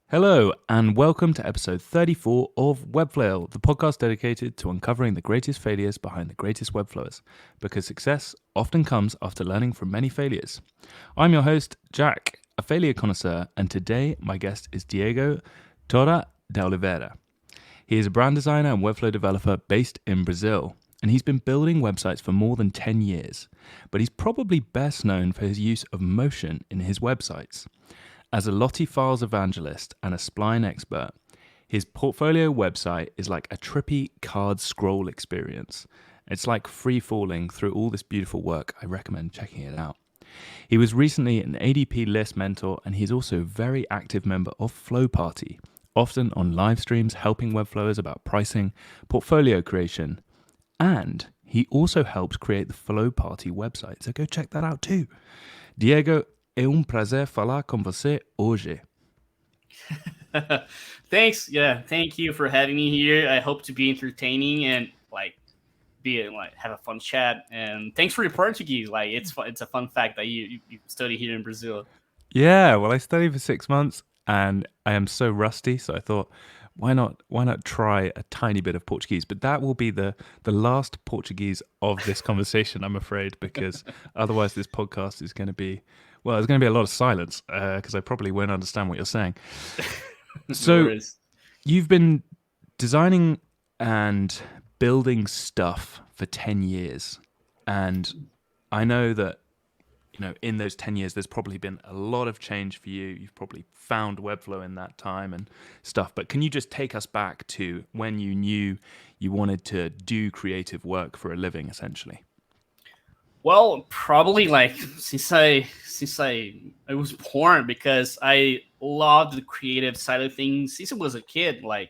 Hello, and welcome to episode 34 of Webflail, the podcast dedicated to uncovering the greatest failures behind the greatest webflowers, because success often comes after learning from many failures. I'm your host, Jack, a failure connoisseur, and today my guest is Diego Toda De Oliveira. He is a brand designer and Webflow developer based in Brazil, and he's been building websites for more than 10 years, but he's probably best known for his use of motion in his websites. As a Lottie Files evangelist and a spline expert, his portfolio website is like a trippy card scroll experience. It's like free falling through all this beautiful work. I recommend checking it out. He was recently an ADP list mentor, and he's also a very active member of Flow Party, often on live streams helping webflowers about pricing, portfolio creation, and he also helps create the Flow Party website. So go check that out too. Diego, é prazer falar com você hoje. Thanks. Yeah, thank you for having me here. I hope to be entertaining and have a fun chat. And thanks for your Portuguese. It's fun, it's a fun fact that you study here in Brazil. Yeah, well, I studied for 6 months and I am so rusty, so I thought, why not try a tiny bit of Portuguese? But that will be the last Portuguese of this conversation, I'm afraid, because otherwise this podcast is going to be, well, there's going to be a lot of silence because I probably won't understand what you're saying. So you've been designing and building stuff for 10 years. And I know that, in those 10 years, there's probably been a lot of change for you. You've probably found Webflow in that time and stuff. But can you just take us back to when you knew you wanted to do creative work for a living, essentially? Well, probably since I was born, because I loved the creative side of things since I was a kid. When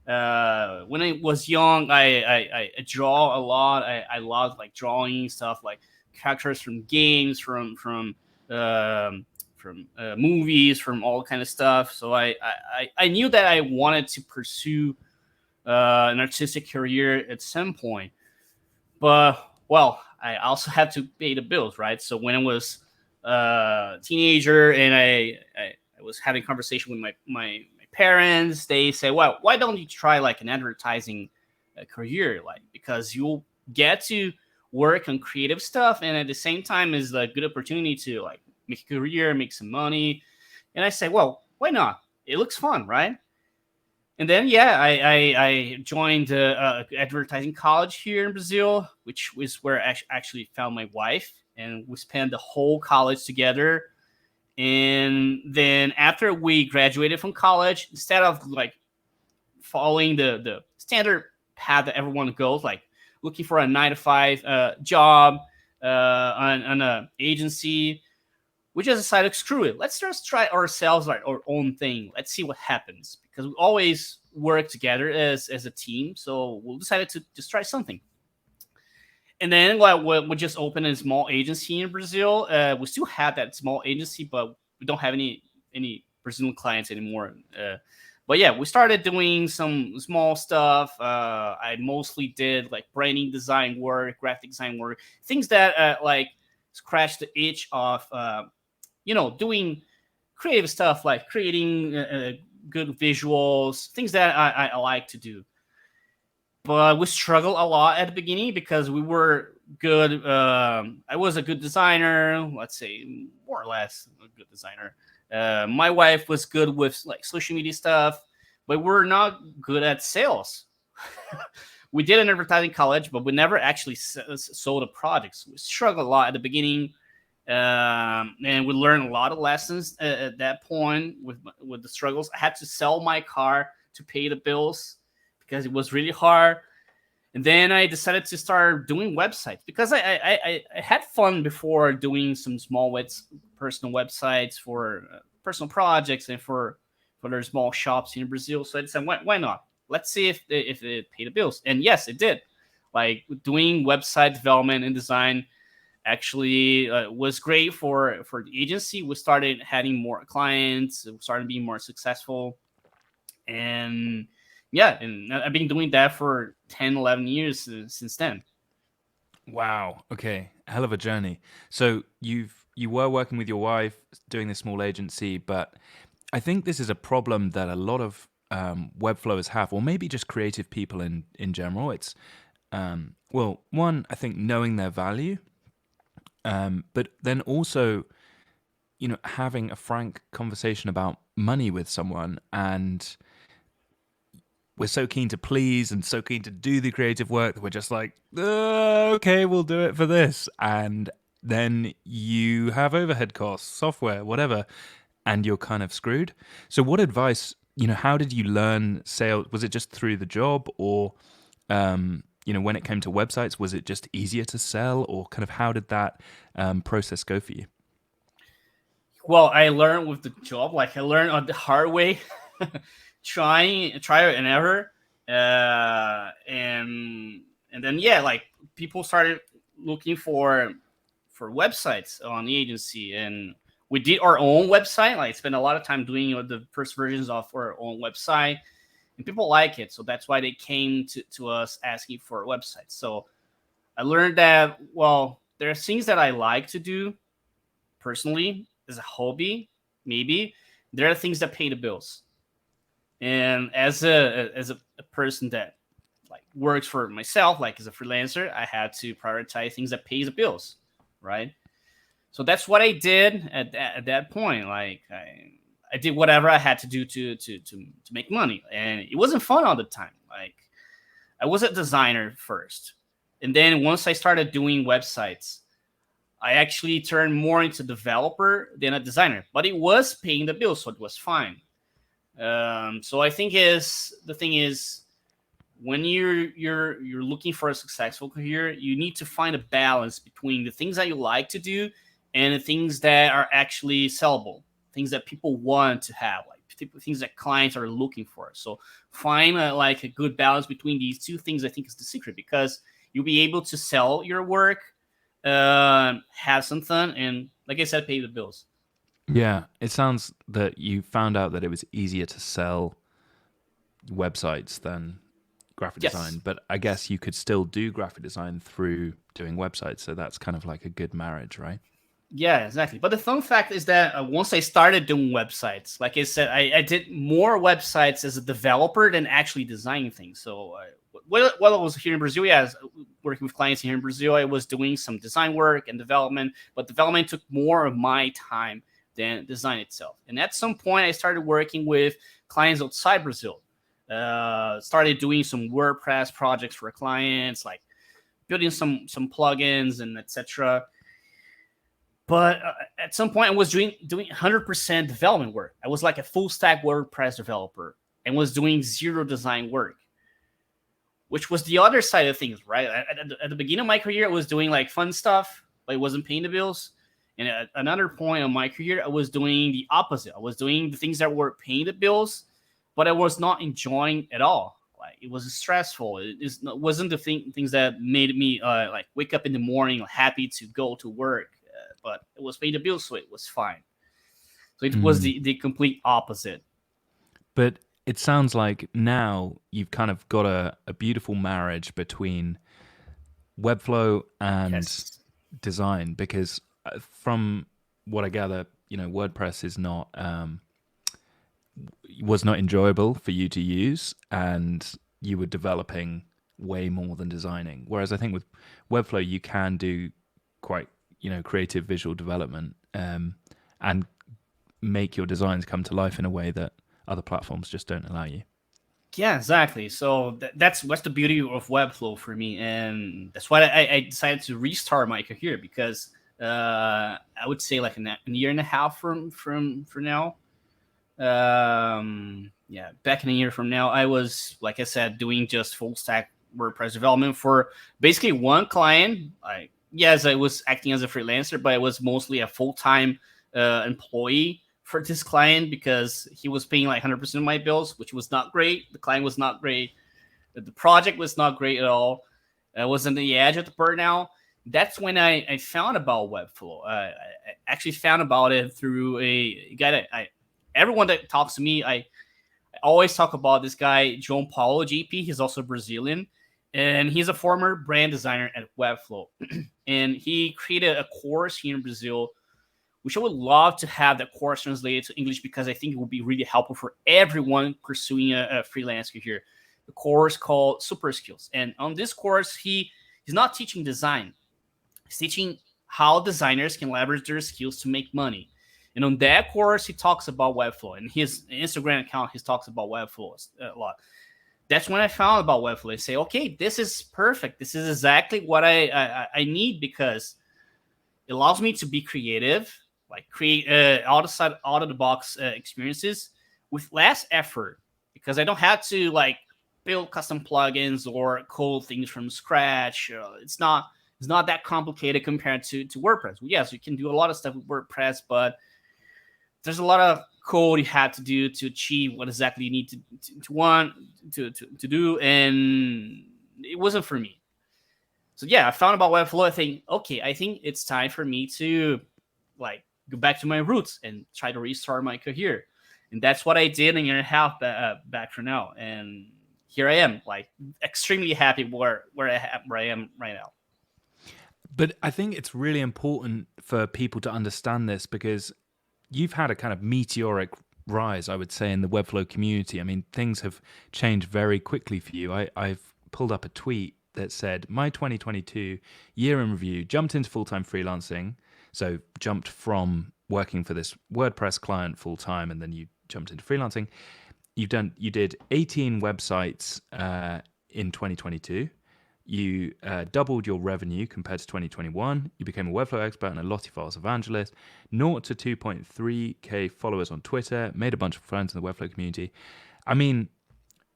I was young, I draw a lot. I loved drawing stuff like characters from games, from movies, from all kind of stuff. So I knew that I wanted to pursue an artistic career at some point. But well, I also had to pay the bills, right? So when I was a teenager and I was having a conversation with my parents, they say, well, why don't you try an advertising career? Because you'll get to work on creative stuff, and at the same time is a good opportunity to make a career, make some money. And I say, well, why not? It looks fun, right? And then I joined advertising college here in Brazil, which was where I actually found my wife, and we spent the whole college together. And then after we graduated from college, instead of following the standard path that everyone goes, looking for a 9 to 5 job on an agency, we just decided, screw it. Let's just try ourselves, our own thing. Let's see what happens, because we always work together as a team. So we decided to just try something. And then we just opened a small agency in Brazil. We still have that small agency, but we don't have any Brazilian clients anymore. But yeah, we started doing some small stuff. I mostly did branding design work, graphic design work, things that scratch the itch of doing creative stuff, like creating good visuals, things that I like to do. But we struggled a lot at the beginning because we were good. I was a good designer, let's say, more or less a good designer. My wife was good with social media stuff, but we're not good at sales. We did an advertising college, but we never actually sold a product. So we struggled a lot at the beginning, and we learned a lot of lessons at that point with the struggles. I had to sell my car to pay the bills because it was really hard. And then I decided to start doing websites because I had fun before doing some small personal websites for personal projects and for their small shops in Brazil. So I decided, why not? Let's see if it paid the bills. And yes, it did. Doing website development and design actually was great for the agency. We started having more clients, we started being more successful. And yeah, and I've been doing that for 10, 11 years since then. Wow. Okay. Hell of a journey. So you were working with your wife, doing this small agency, but I think this is a problem that a lot of webflowers have, or maybe just creative people in general. It's well, one, I think knowing their value, but then also, having a frank conversation about money with someone, and we're so keen to please and so keen to do the creative work that we're just like, okay, we'll do it for this. And then you have overhead costs, software, whatever, and you're kind of screwed. So, what advice, how did you learn sales? Was it just through the job, or, when it came to websites, was it just easier to sell, or kind of how did that process go for you? Well, I learned with the job, like I learned on the hard way, try and error, and then yeah, like people started looking for websites on the agency, and we did our own website. Like spent a lot of time doing the first versions of our own website, and people like it, so that's why they came to us asking for a website. So I learned that well, there are things that I like to do personally as a hobby, maybe there are things that pay the bills. And as a person that like works for myself, like as a freelancer, I had to prioritize things that pays the bills, right? So that's what I did at that point. Like I did whatever I had to do to make money, and it wasn't fun all the time. Like I was a designer first, and then once I started doing websites, I actually turned more into developer than a designer, but it was paying the bills, so it was fine. So I think is the thing is when you're looking for a successful career, you need to find a balance between the things that you like to do and the things that are actually sellable, things that people want to have, like things that clients are looking for. So find like a good balance between these two things. I think is the secret, because you'll be able to sell your work, have some fun, and like I said, pay the bills. Yeah, it sounds that you found out that it was easier to sell websites than graphic design, Yes. but I guess you could still do graphic design through doing websites. So that's kind of like a good marriage, right? Yeah, exactly. But the fun fact is that once I started doing websites, like I said, I did more websites as a developer than actually designing things. So while I was here in Brazil, yeah, I was working with clients here in Brazil, I was doing some design work and development, but development took more of my time than design itself. And at some point, I started working with clients outside Brazil. Started doing some WordPress projects for clients, like building some plugins and etc. But at some point, I was doing 100% development work. I was like a full stack WordPress developer and was doing zero design work, which was the other side of things, right? At the beginning of my career, I was doing like fun stuff, but it wasn't paying the bills. And at another point of my career, I was doing the opposite. I was doing the things that were paying the bills, but I was not enjoying at all. Like it was stressful. Wasn't the things that made me like wake up in the morning happy to go to work. But it was paying the bills, so it was fine. So it was Mm. the complete opposite. But it sounds like now you've kind of got a beautiful marriage between Webflow and Yes. design, because from what I gather, WordPress is not was not enjoyable for you to use, and you were developing way more than designing. Whereas I think with Webflow, you can do quite creative visual development, and make your designs come to life in a way that other platforms just don't allow you. Yeah, exactly. So that's the beauty of Webflow for me, and that's why I decided to restart my career, because I would say like a year and a half from now. Yeah, back in a year from now, I was, like I said, doing just full stack WordPress development for basically one client. Yes, I was acting as a freelancer, but I was mostly a full time employee for this client, because he was paying like 100% of my bills, which was not great. The client was not great. The project was not great at all. I was on the edge of the burnout. That's when I found about Webflow. I actually found about it through a guy that everyone that talks to me, I always talk about this guy, João Paulo GP. He's also Brazilian, and he's a former brand designer at Webflow. And he created a course here in Brazil which I would love to have that course translated to English because I think it would be really helpful for everyone pursuing a freelance career. The course called Super Skills, and on this course, he's not teaching design; he's teaching how designers can leverage their skills to make money. And on that course, he talks about Webflow. And his Instagram account, he talks about Webflow a lot. That's when I found about Webflow. I say, okay, this is perfect. This is exactly what I need because it allows me to be creative, like create out of the box experiences with less effort because I don't have to like build custom plugins or code things from scratch. It's not that complicated compared to WordPress. Yes, you can do a lot of stuff with WordPress, but there's a lot of code you have to do to achieve what exactly you need to want to do, and it wasn't for me. So yeah, I found about Webflow. I think it's time for me to like go back to my roots and try to restart my career, and that's what I did a year and a half back from now, and here I am, like extremely happy where I am right now. But I think it's really important for people to understand this because you've had a kind of meteoric rise, I would say, in the Webflow community. I mean, things have changed very quickly for you. I've pulled up a tweet that said, my 2022 year in review, jumped into full-time freelancing. So jumped from working for this WordPress client full-time, and then you jumped into freelancing. You did 18 websites in 2022. You doubled your revenue compared to 2021. You became a Webflow expert and a Lottie Files evangelist. 0 to 2.3K followers on Twitter. Made a bunch of friends in the Webflow community. I mean,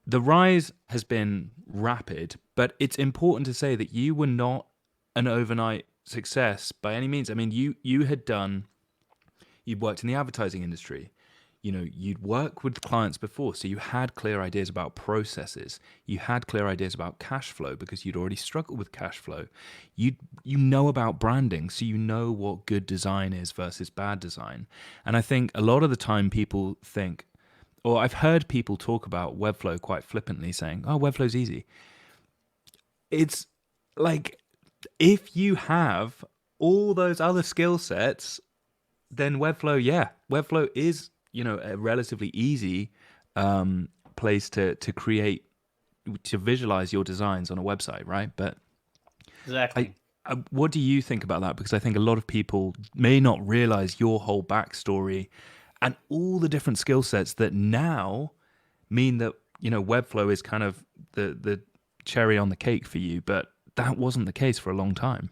the rise has been rapid, but it's important to say that you were not an overnight success by any means. I mean, you'd worked in the advertising industry. You'd worked with clients before, so you had clear ideas about processes. You had clear ideas about cash flow because you'd already struggled with cash flow. You know about branding, so you know what good design is versus bad design. And I think a lot of the time people think, or I've heard people talk about Webflow quite flippantly saying, oh, Webflow's easy. It's like, if you have all those other skill sets, then Webflow is a relatively easy place to create, to visualize your designs on a website, right? But Exactly. what do you think about that? Because I think a lot of people may not realize your whole backstory and all the different skill sets that now mean that Webflow is kind of the cherry on the cake for you, but that wasn't the case for a long time.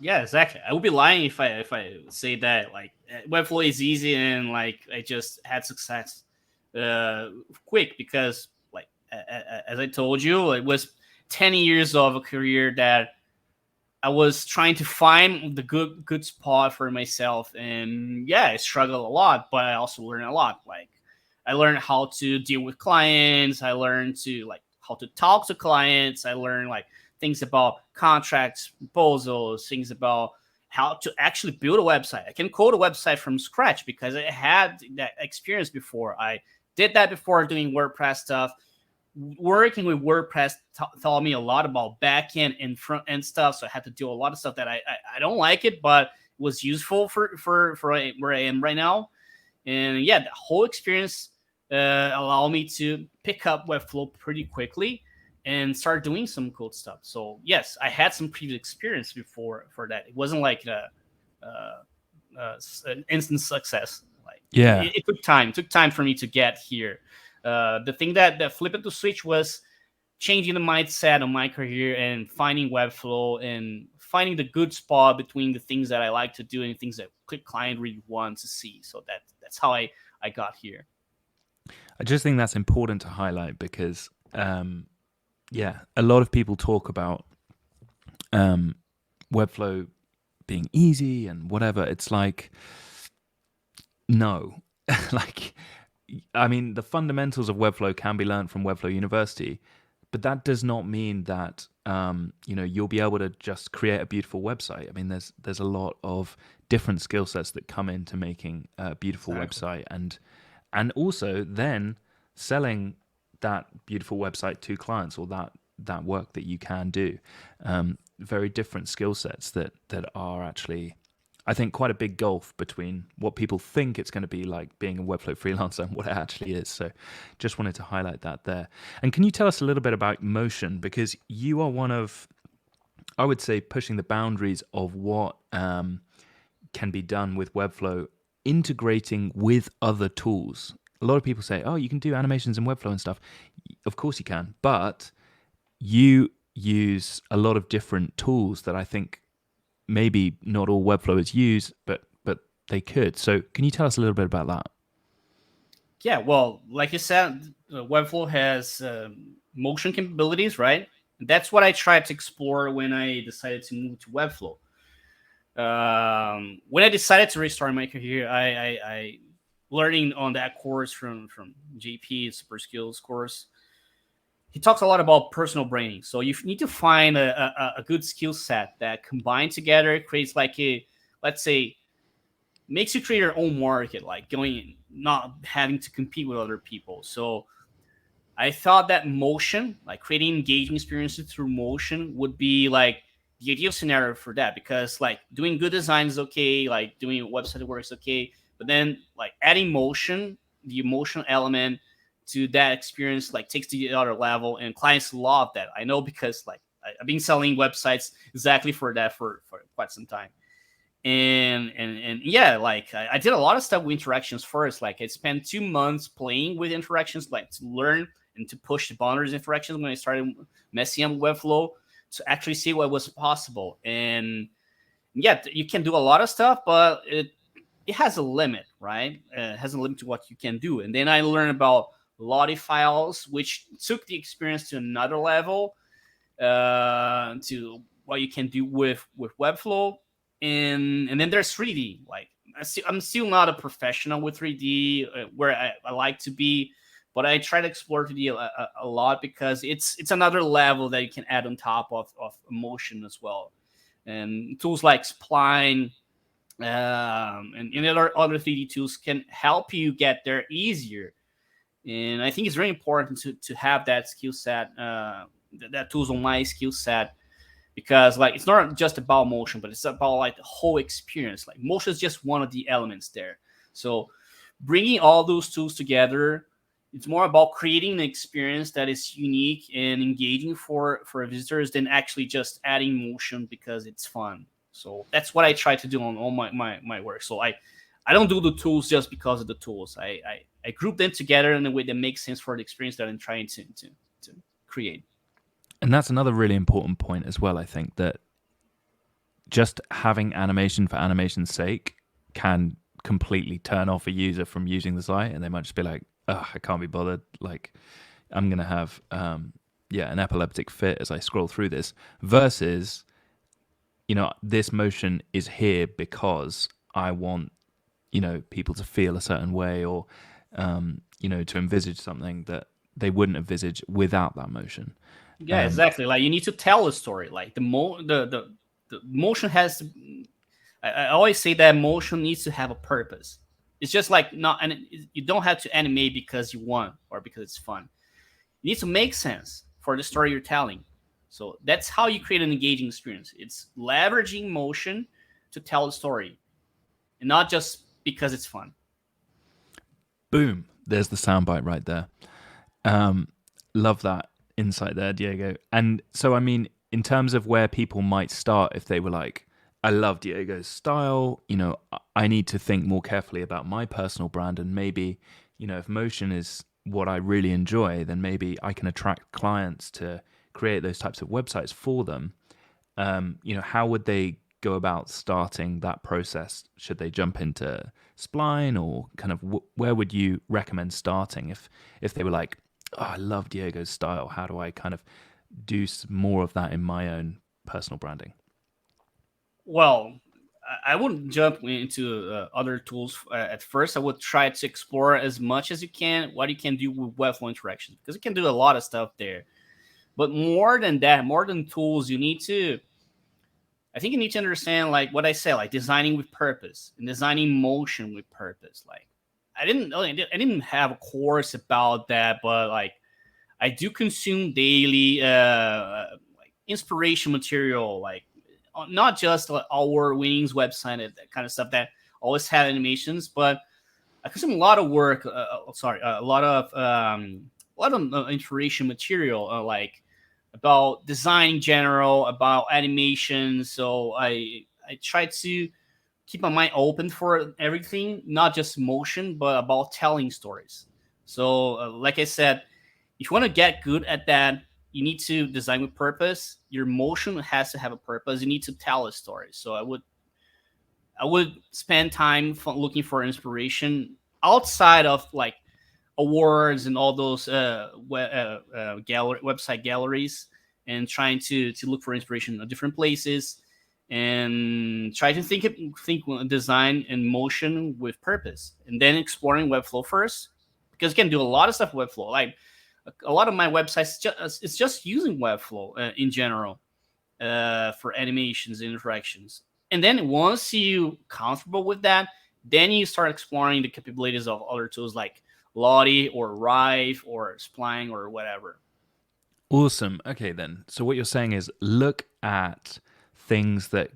Yeah, exactly. I would be lying if I say that like Webflow is easy and like I just had success quick because like as I told you, it was 10 years of a career that I was trying to find the good spot for myself, and yeah, I struggled a lot, but I also learned a lot. Like I learned how to deal with clients. I learned to like how to talk to clients. I learned like things about contracts, proposals, things about how to actually build a website. I can code a website from scratch because I had that experience before. I did that before doing WordPress stuff. Working with WordPress taught me a lot about backend and front end stuff. So I had to do a lot of stuff that I don't like it, but was useful for where I am right now. And yeah, the whole experience allowed me to pick up Webflow pretty quickly and start doing some cool stuff. So yes, I had some previous experience before for that. It wasn't like an instant success. Like Yeah. it took time. It took time for me to get here. The thing that flipped the switch was changing the mindset of my career and finding Webflow and finding the good spot between the things that I like to do and things that client really wants to see. So that's how I got here. I just think that's important to highlight because, a lot of people talk about Webflow being easy and whatever. It's like, no. Like, I mean, the fundamentals of Webflow can be learned from Webflow University, but that does not mean that you'll be able to just create a beautiful website. I mean, there's a lot of different skill sets that come into making a beautiful website, and also then selling that beautiful website to clients, or that work that you can do. Very different skill sets that are actually I think, quite a big gulf between what people think it's going to be like being a Webflow freelancer and what it actually is. So just wanted to highlight that there. And can you tell us a little bit about motion? Because you are one of, I would say, pushing the boundaries of what can be done with Webflow, integrating with other tools. A lot of people say, oh, you can do animations in Webflow and stuff. Of course you can, but you use a lot of different tools that I think maybe not all Webflowers use, but they could. So can you tell us a little bit about that? Yeah, well, like you said, Webflow has motion capabilities, right? That's what I tried to explore when I decided to move to Webflow. When I decided to restart my career, I learning on that course from JP Super Skills course. He talks a lot about personal branding. So you need to find a good skill set that combined together creates like a, let's say, makes you create your own market, like going not having to compete with other people. So I thought that motion, like creating engaging experiences through motion, would be like the ideal scenario for that, because like doing good design is okay, like doing website work is okay, but then like adding motion, the emotional element to that experience, like takes to the other level, and clients love that. I know because like I've been selling websites exactly for that for quite some time. And yeah, like I did a lot of stuff with interactions first. Like I spent 2 months playing with interactions, like to learn and to push the boundaries of interactions when I started messing up Webflow to actually see what was possible. And yeah, you can do a lot of stuff, but it has a limit, right? It has a limit to what you can do. And then I learned about Lottie files, which took the experience to another level, to what you can do with Webflow. And then there's 3D. Like I'm still not a professional with 3D, where I like to be, but I try to explore 3D a lot because it's another level that you can add on top of motion as well. And tools like Spline, and other 3D tools can help you get there easier. And I think it's very important to have that skill set, that tools on my skill set, because like it's not just about motion, but it's about like the whole experience. Like motion is just one of the elements there. So bringing all those tools together, it's more about creating an experience that is unique and engaging for visitors than actually just adding motion because it's fun. So that's what I try to do on all my work. So I don't do the tools just because of the tools. I group them together in a way that makes sense for the experience that I'm trying to create. And that's another really important point as well. I think that just having animation for animation's sake can completely turn off a user from using the site, and they might just be like, "Oh, I can't be bothered. Like, I'm gonna have an epileptic fit as I scroll through this." Versus, this motion is here because I want people to feel a certain way, or to envisage something that they wouldn't envisage without that motion. Yeah, exactly. Like you need to tell a story. Like the motion has to. I always say that motion needs to have a purpose. It's just like not, and you don't have to animate because you want or because it's fun. It needs to make sense for the story you're telling. So that's how you create an engaging experience. It's leveraging motion to tell a story, and not just because it's fun. Boom! There's the soundbite right there. Um, Love that insight there, Diego. And so, I mean, in terms of where people might start, if they were like, I love Diego's style, I need to think more carefully about my personal brand. And maybe, if motion is what I really enjoy, then maybe I can attract clients to create those types of websites for them. How would they go about starting that process? Should they jump into Spline, or kind of where would you recommend starting if they were like, oh, I love Diego's style. How do I kind of do more of that in my own personal branding? Well, I wouldn't jump into other tools at first. I would try to explore as much as you can what you can do with Webflow interactions, because you can do a lot of stuff there. But more than that, more than tools, I think you need to understand like what I said, like designing with purpose and designing motion with purpose. Like I didn't have a course about that, but like I do consume daily like inspiration material, like not just like our winnings website and that kind of stuff that always had animations, but I consume a lot of work. A lot of information material, like about design in general, about animation. So I try to keep my mind open for everything, not just motion, but about telling stories. So, like I said, if you want to get good at that, you need to design with purpose. Your motion has to have a purpose. You need to tell a story. So I would spend time looking for inspiration outside of like awards and all those website galleries, and trying to look for inspiration in different places, and try to think design and motion with purpose, and then exploring Webflow first, because you can do a lot of stuff with Webflow. Like a lot of my websites, it's just using Webflow in general for animations and interactions. And then once you comfortable with that, then you start exploring the capabilities of other tools like Lottie or Rive or Spline or whatever. Awesome. Okay, then. So what you're saying is look at things that,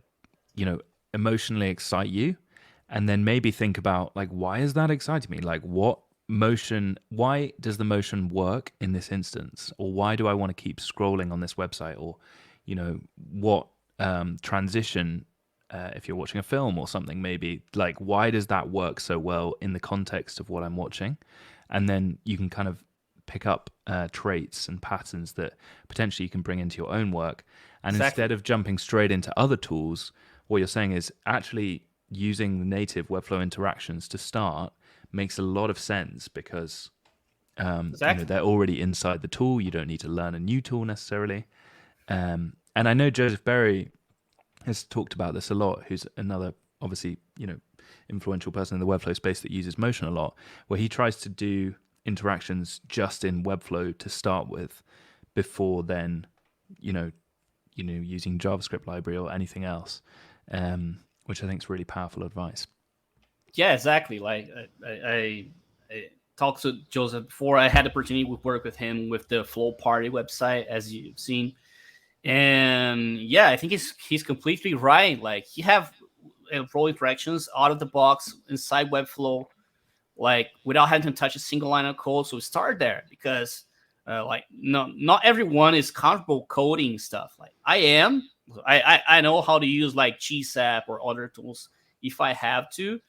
emotionally excite you, and then maybe think about, like, why is that exciting me? Like, why does the motion work in this instance? Or why do I want to keep scrolling on this website? Or, what transition, if you're watching a film or something, maybe, like, why does that work so well in the context of what I'm watching? And then you can kind of pick up traits and patterns that potentially you can bring into your own work. And Exactly. instead of jumping straight into other tools, what you're saying is actually using the native Webflow interactions to start makes a lot of sense, because Exactly. they're already inside the tool. You don't need to learn a new tool necessarily. And I know Joseph Berry has talked about this a lot, who's another obviously influential person in the Webflow space that uses motion a lot, where he tries to do interactions just in Webflow to start with, before then using JavaScript library or anything else, which I think is really powerful advice. Yeah, exactly. Like I talked to Joseph before. I had the opportunity to work with him with the Flow Party website, as you've seen. And yeah, I think he's completely right. Like he have flow interactions out of the box inside Webflow, like without having to touch a single line of code. So start there, because like not everyone is comfortable coding stuff. Like I am. I know how to use like GSAP or other tools if I have to,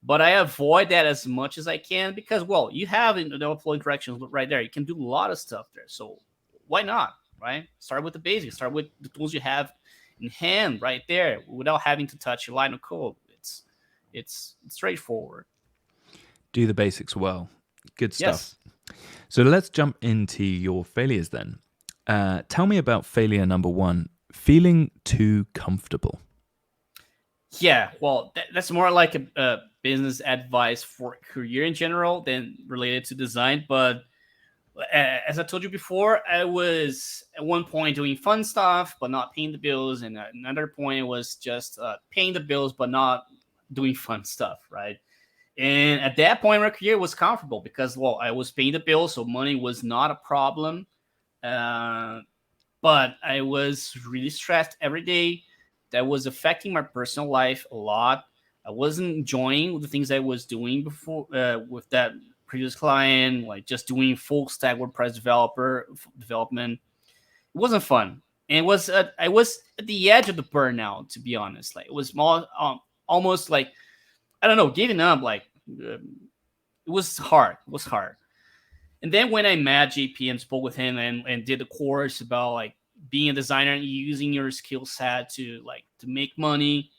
but I avoid that as much as I can, because well, you have the flow interactions right there. You can do a lot of stuff there. So why not? Right? Start with the basics. Start with the tools you have in hand right there, without having to touch a line of code. It's straightforward. Do the basics well. Good stuff. Yes. So let's jump into your failures then. Tell me about failure number one: feeling too comfortable. Yeah, well, that's more like a business advice for career in general than related to design. But as I told you before, I was at one point doing fun stuff but not paying the bills, and at another point it was just paying the bills but not doing fun stuff, right? And at that point, my career was comfortable because, well, I was paying the bills, so money was not a problem. Uh, but I was really stressed every day. That was affecting my personal life a lot. I wasn't enjoying the things I was doing before with that previous client, like just doing full stack WordPress development. It wasn't fun, and I was at the edge of the burnout, to be honest. Like it was more, almost like, I don't know, giving up. Like it was hard. It was hard. And then when I met JP and spoke with him and did the course about like being a designer and using your skill set to make money,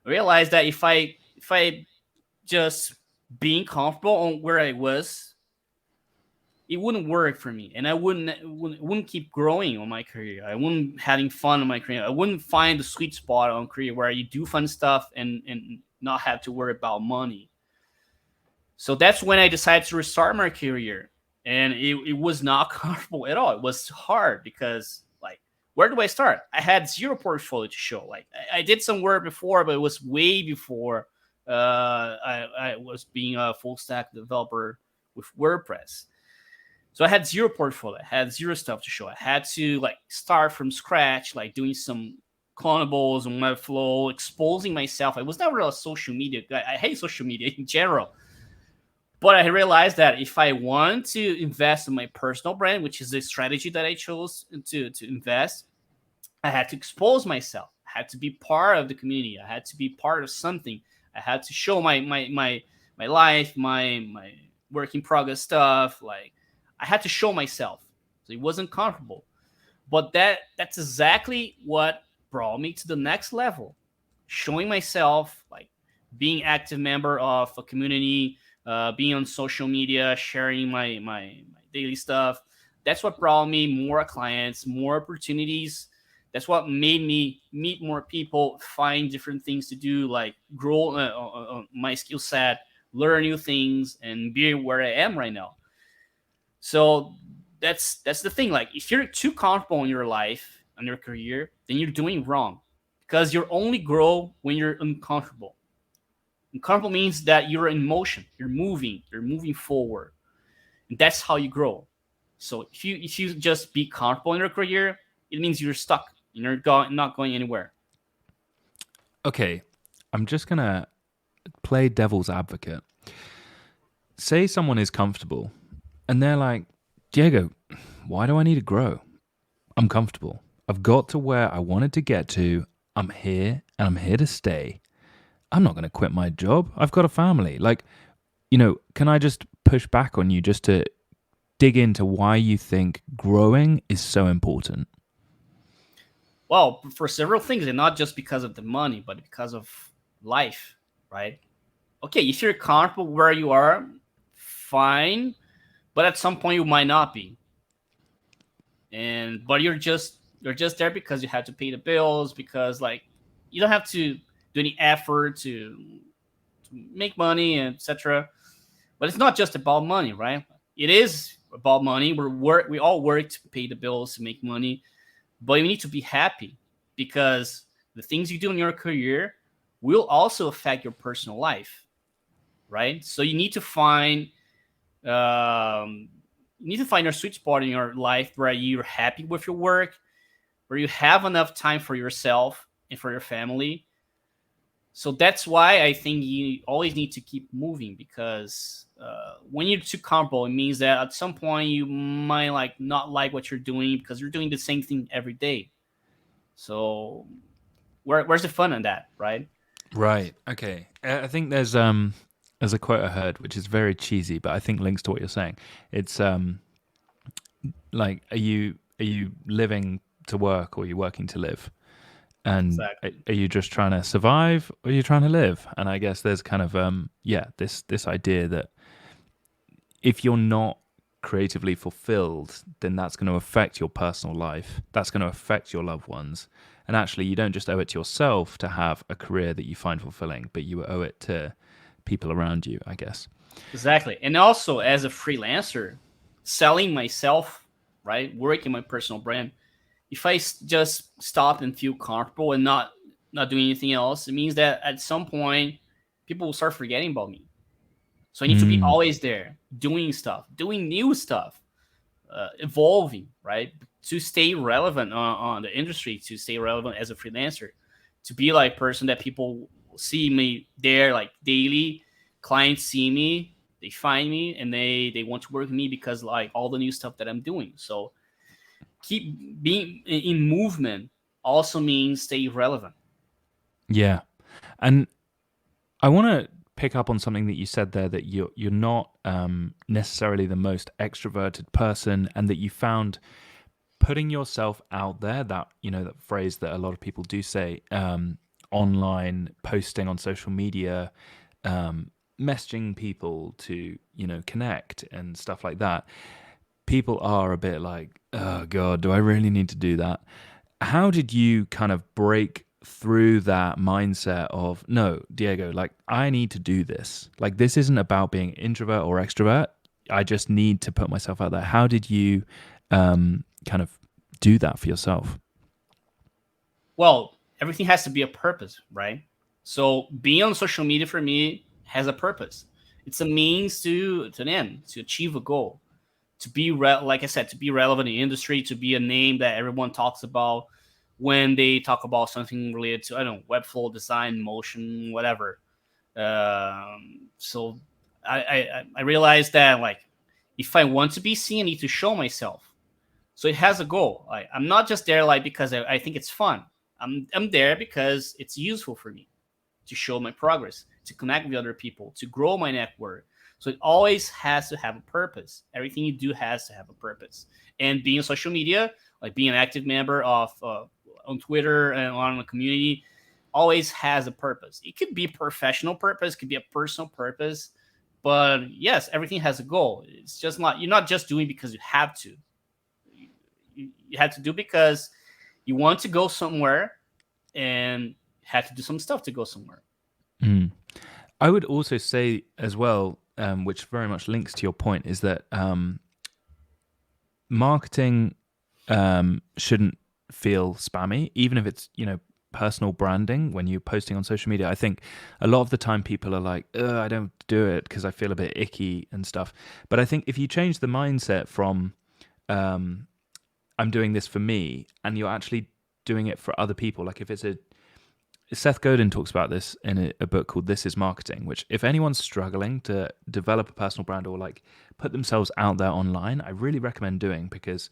I realized that if I just being comfortable on where I was, it wouldn't work for me, and I wouldn't keep growing on my career. I wouldn't having fun on my career. I wouldn't find the sweet spot on career where you do fun stuff and not have to worry about money. So that's when I decided to restart my career. And it was not comfortable at all. It was hard because, like, where do I start? I had zero portfolio to show. Like, I did some work before, but it was way before I was being a full stack developer with WordPress. So I had zero portfolio. I had zero stuff to show. I had to, like, start from scratch, like, doing some clonables and Webflow, exposing myself. I was never a social media guy. I hate social media in general. But I realized that if I want to invest in my personal brand, which is the strategy that I chose to invest, I had to expose myself. I had to be part of the community. I had to be part of something. I had to show my life, my work in progress stuff. Like I had to show myself. So it wasn't comfortable. But that's exactly what brought me to the next level. Showing myself, like being active member of a community, being on social media, sharing my daily stuff. That's what brought me more clients, more opportunities. That's what made me meet more people, find different things to do, like grow my skill set, learn new things, and be where I am right now. So that's the thing. Like if you're too comfortable in your life and your career, then you're doing wrong because you only grow when you're uncomfortable. Uncomfortable means that you're in motion, you're moving forward, and that's how you grow. So if you just be comfortable in your career, it means you're stuck and you're not going anywhere. Okay, I'm just gonna play devil's advocate. Say someone is comfortable and they're like, Diego, why do I need to grow? I'm comfortable. I've got to where I wanted to get to. I'm here and I'm here to stay. I'm not going to quit my job. I've got a family. Like, can I just push back on you just to dig into why you think growing is so important? Well, for several things, and not just because of the money, but because of life, right? Okay, if you're comfortable where you are, fine, but at some point you might not be, and but you're just there because you have to pay the bills, because like you don't have to do any effort to make money, etc. But it's not just about money, right? It is about money. We all work to pay the bills, to make money, but you need to be happy because the things you do in your career will also affect your personal life, right? So you need to find your sweet spot in your life where you're happy with your work, where you have enough time for yourself and for your family. So that's why I think you always need to keep moving, because when you're too comfortable, it means that at some point you might like not like what you're doing because you're doing the same thing every day. So where's the fun in that, right? Right. Okay. I think there's a quote I heard which is very cheesy, but I think links to what you're saying. It's like are you living to work or are you working to live? And Exactly. are you just trying to survive or are you trying to live? And I guess there's kind of this idea that if you're not creatively fulfilled, then that's going to affect your personal life. That's going to affect your loved ones. And actually, you don't just owe it to yourself to have a career that you find fulfilling, but you owe it to people around you, I guess. Exactly. And also as a freelancer, selling myself, right? Working my personal brand. If I just stop and feel comfortable and not doing anything else, it means that at some point people will start forgetting about me. So I need to be Mm, always there, doing stuff, doing new stuff, evolving, right? To stay relevant on the industry, to stay relevant as a freelancer, to be like person that people see me there like daily. Clients see me, they find me, and they want to work with me because like all the new stuff that I'm doing. So keep being in movement also means stay relevant. yeah. And I want to pick up on something that you said there, that you're not necessarily the most extroverted person, and that you found putting yourself out there, that that phrase that a lot of people do say, online, posting on social media, messaging people to connect and stuff like that. People are a bit like, oh god, do I really need to do that? How did you kind of break through that mindset of, no, Diego, like I need to do this, like this isn't about being introvert or extrovert, I just need to put myself out there? How did you kind of do that for yourself? Well, everything has to be a purpose, right? So being on social media for me has a purpose. It's a means to an end, to achieve a goal, to be like I said, to be relevant in the industry, to be a name that everyone talks about. when they talk about something related to, I don't know, Webflow design, motion, whatever. So I realized that, like, if I want to be seen, I need to show myself. So it has a goal. I'm not just there like because I think it's fun. I'm there because it's useful for me to show my progress, to connect with other people, to grow my network. So it always has to have a purpose. Everything you do has to have a purpose. And being on social media, like being an active member of on Twitter and on the community, always has a purpose. It could be a professional purpose, could be a personal purpose, but yes, everything has a goal. It's just not, you're not just doing because you have to. You have to do because you want to go somewhere and had to do some stuff to go somewhere. Mm. I would also say as well, which very much links to your point, is that marketing shouldn't feel spammy, even if it's, personal branding when you're posting on social media. I think a lot of the time people are like, I don't do it because I feel a bit icky and stuff. But I think if you change the mindset from I'm doing this for me, and you're actually doing it for other people, like if it's Seth Godin talks about this in a book called This Is Marketing, which if anyone's struggling to develop a personal brand or like put themselves out there online, I really recommend doing, because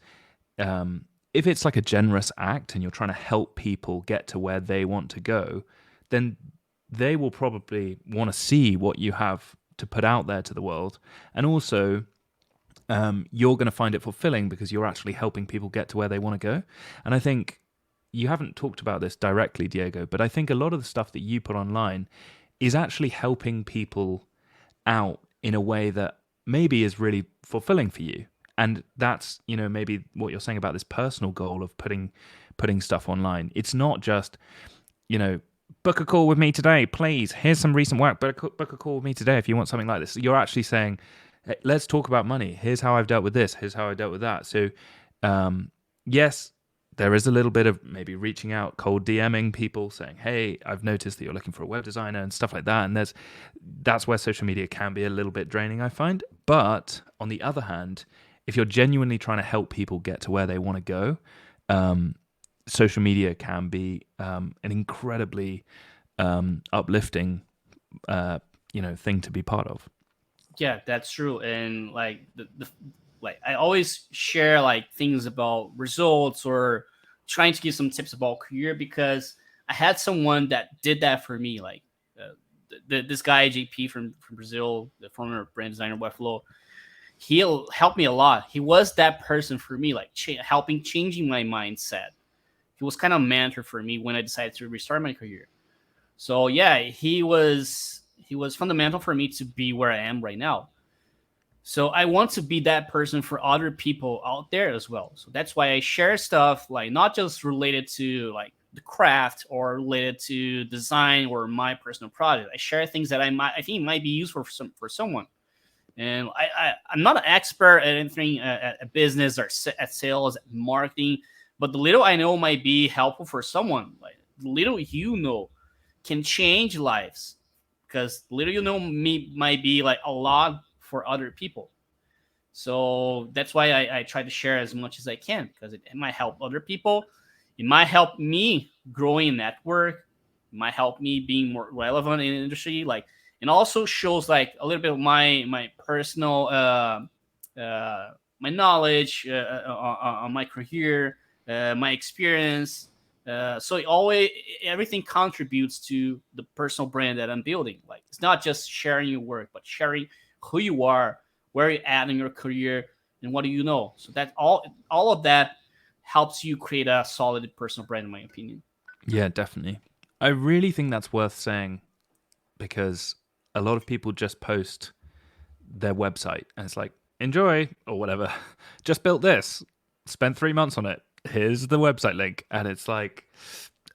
if it's like a generous act and you're trying to help people get to where they want to go, then they will probably want to see what you have to put out there to the world. And also, you're going to find it fulfilling because you're actually helping people get to where they want to go. And I think you haven't talked about this directly, Diego, but I think a lot of the stuff that you put online is actually helping people out in a way that maybe is really fulfilling for you. And that's, maybe what you're saying about this personal goal of putting stuff online. It's not just, book a call with me today, please. Here's some recent work. Book a call with me today if you want something like this. You're actually saying, hey, let's talk about money. Here's how I've dealt with this. Here's how I dealt with that. So, yes, there is a little bit of maybe reaching out, cold DMing people, saying, hey, I've noticed that you're looking for a web designer and stuff like that. And that's where social media can be a little bit draining, I find. But on the other hand, if you're genuinely trying to help people get to where they want to go, social media can be an incredibly uplifting, thing to be part of. Yeah, that's true. And like like I always share like things about results or trying to give some tips about career, because I had someone that did that for me. Like this guy JP from Brazil, the former brand designer Webflow, he'll help me a lot. He was that person for me, like helping changing my mindset. He was kind of a mentor for me when I decided to restart my career. So yeah, he was fundamental for me to be where I am right now. So I want to be that person for other people out there as well. So that's why I share stuff like not just related to like the craft or related to design or my personal project. I share things that I think might be useful for someone. And I'm not an expert at anything at business or at sales, at marketing, but the little I know might be helpful for someone. Like the little can change lives, because little me might be like a lot for other people. So that's why I try to share as much as I can, because it might help other people. It might help me growing a network. It might help me being more relevant in the industry. Like, and also shows like a little bit of my personal my knowledge on my career, my experience. So everything contributes to the personal brand that I'm building. Like it's not just sharing your work, but sharing who you are, where you're at in your career, and what do you know. So that all of that helps you create a solid personal brand, in my opinion. Yeah, definitely. I really think that's worth saying, because a lot of people just post their website and it's like, enjoy or whatever. Just built this, spent 3 months on it. Here's the website link. And it's like,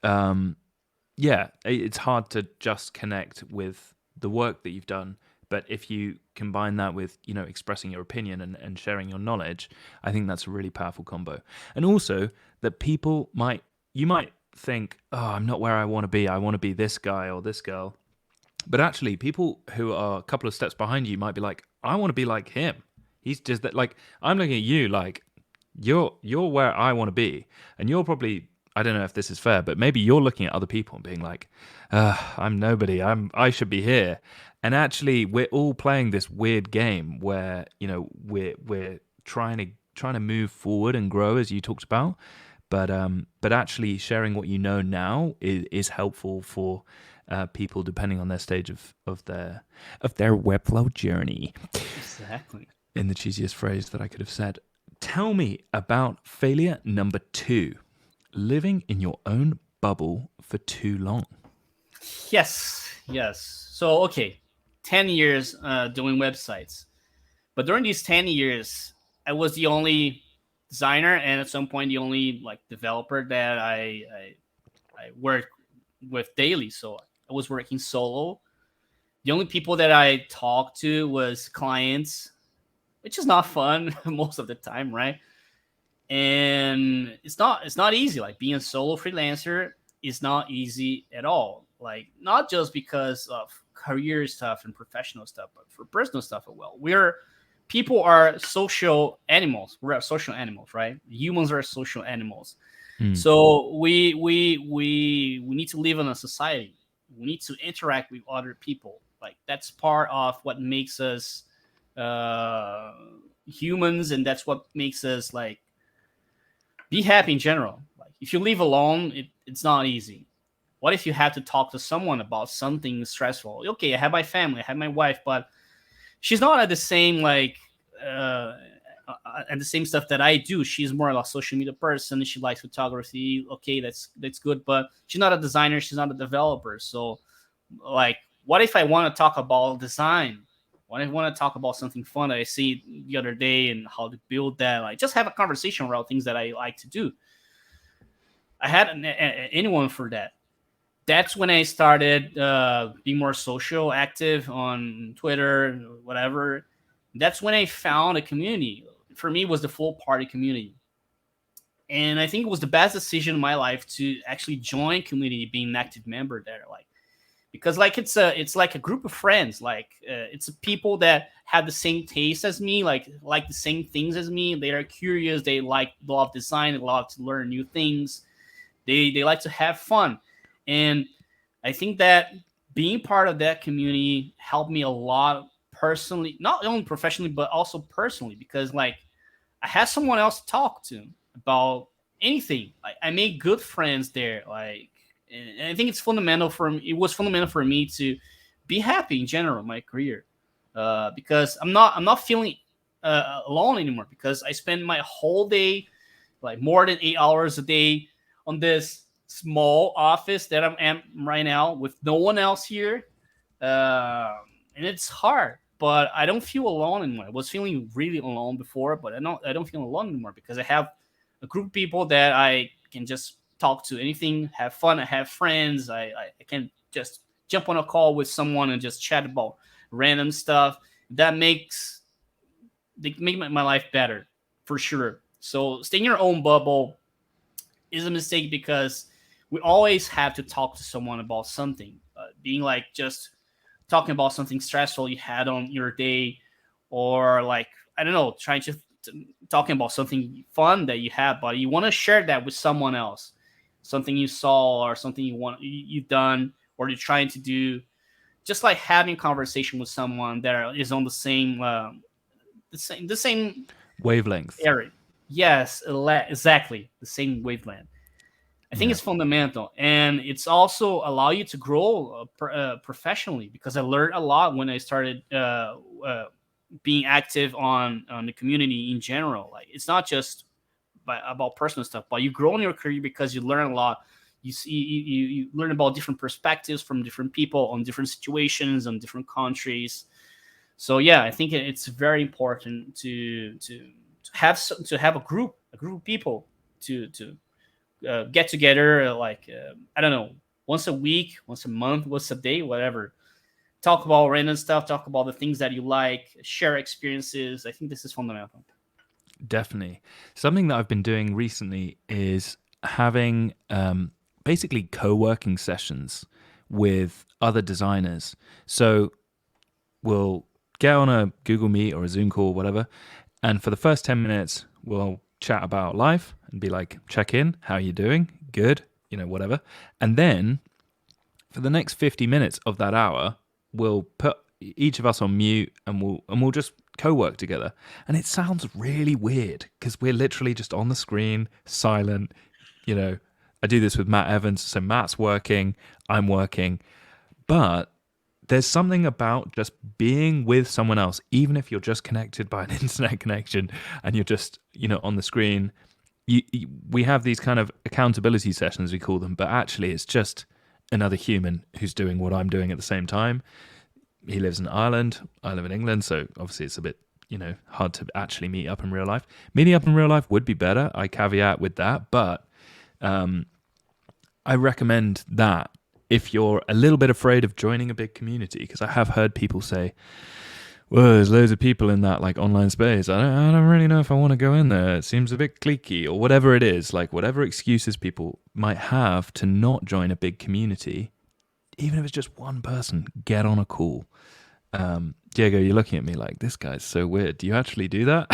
yeah, it's hard to just connect with the work that you've done. But if you combine that with, expressing your opinion and sharing your knowledge, I think that's a really powerful combo. And also that you might think, oh, I'm not where I want to be. I want to be this guy or this girl. But actually, people who are a couple of steps behind you might be like, I want to be like him. He's just that, like, I'm looking at you like you're where I want to be. And you're probably I don't know if this is fair, but maybe you're looking at other people and being like, I'm nobody. I should be here. And actually, we're all playing this weird game where we're trying to move forward and grow, as you talked about. But actually, sharing what you know now is helpful for people depending on their stage of their Webflow journey. Exactly. In the cheesiest phrase that I could have said. Tell me about failure number 2: living in your own bubble for too long. Yes. So okay, 10 years doing websites, but during these 10 years, I was the only designer and at some point the only like developer that I worked with daily. So I was working solo. The only people that I talked to was clients, which is not fun most of the time, right? And it's not easy. Like being a solo freelancer is not easy at all. Like not just because of career stuff and professional stuff, but for personal stuff as well. People are social animals. We're social animals, right? Humans are social animals. Mm. So we need to live in a society. We need to interact with other people. Like that's part of what makes us uh, humans, and that's what makes us like be happy in general. Like if you live alone, it's not easy. What if you have to talk to someone about something stressful? Okay, I have my family, I have my wife, but she's not at the same like uh, at the same stuff that I do. She's more like a social media person. She likes photography. Okay, that's good, but she's not a designer. She's not a developer. So, like, what if I want to talk about design? What if I want to talk about something fun that I see the other day and how to build that? Like, just have a conversation around things that I like to do. I had anyone for that. That's when I started being more social, active on Twitter, whatever. That's when I found a community. For me, it was the full party community, and I think it was the best decision in my life to actually join community, being an active member there. Like because like it's like a group of friends. Like it's people that have the same taste as me, like the same things as me. They are curious. They like love design. They love to learn new things. They like to have fun, and I think that being part of that community helped me a lot personally, not only professionally but also personally, because like I had someone else to talk to about anything. Like I made good friends there. Like, and I think it's fundamental for me. It was fundamental for me to be happy in general in my career, because I'm not feeling alone anymore because I spend my whole day, like more than 8 hours a day, on this small office that I'm at right now with no one else here, and it's hard. But I don't feel alone anymore. I was feeling really alone before, but I don't feel alone anymore because I have a group of people that I can just talk to anything, have fun. I have friends. I can just jump on a call with someone and just chat about random stuff. That makes they make my life better for sure. So stay in your own bubble is a mistake because we always have to talk to someone about something. Being like just talking about something stressful you had on your day, or like I don't know, trying to talking about something fun that you have, but you want to share that with someone else, something you saw or something you've done or you're trying to do. Just like having a conversation with someone that is on the same Wavelength. area. Yes, exactly the same wavelength. I think Yeah. it's fundamental, and it's also allow you to grow professionally because I learned a lot when I started being active on the community in general. Like it's not just about personal stuff, but you grow in your career because you learn a lot. You see, you learn about different perspectives from different people on different situations on different countries. So yeah, I think it's very important to have a group of people to get together, like I don't know, once a week, once a month, once a day, whatever. Talk about random stuff. Talk about the things that you like. Share experiences. I think this is fundamental. Definitely. Something that I've been doing recently is having basically co working sessions with other designers. So we'll get on a Google Meet or a Zoom call, whatever. And for the first 10 minutes, we'll chat about life and be like, check in, how are you doing? good, whatever. And then for the next 50 minutes of that hour, we'll put each of us on mute and we'll just co-work together. And it sounds really weird because we're literally just on the screen, silent. I do this with Matt Evans, so Matt's working, I'm working, but there's something about just being with someone else, even if you're just connected by an internet connection and you're just, on the screen. We have these kind of accountability sessions, we call them, but actually it's just another human who's doing what I'm doing at the same time. He lives in Ireland, I live in England, so obviously it's a bit, hard to actually meet up in real life. Meeting up in real life would be better, I caveat with that, but I recommend that if you're a little bit afraid of joining a big community, because I have heard people say, well, there's loads of people in that like online space. I don't really know if I want to go in there. It seems a bit cliquey, or whatever it is, like whatever excuses people might have to not join a big community, even if it's just one person, get on a call. Diego, you're looking at me like, this guy's so weird. Do you actually do that?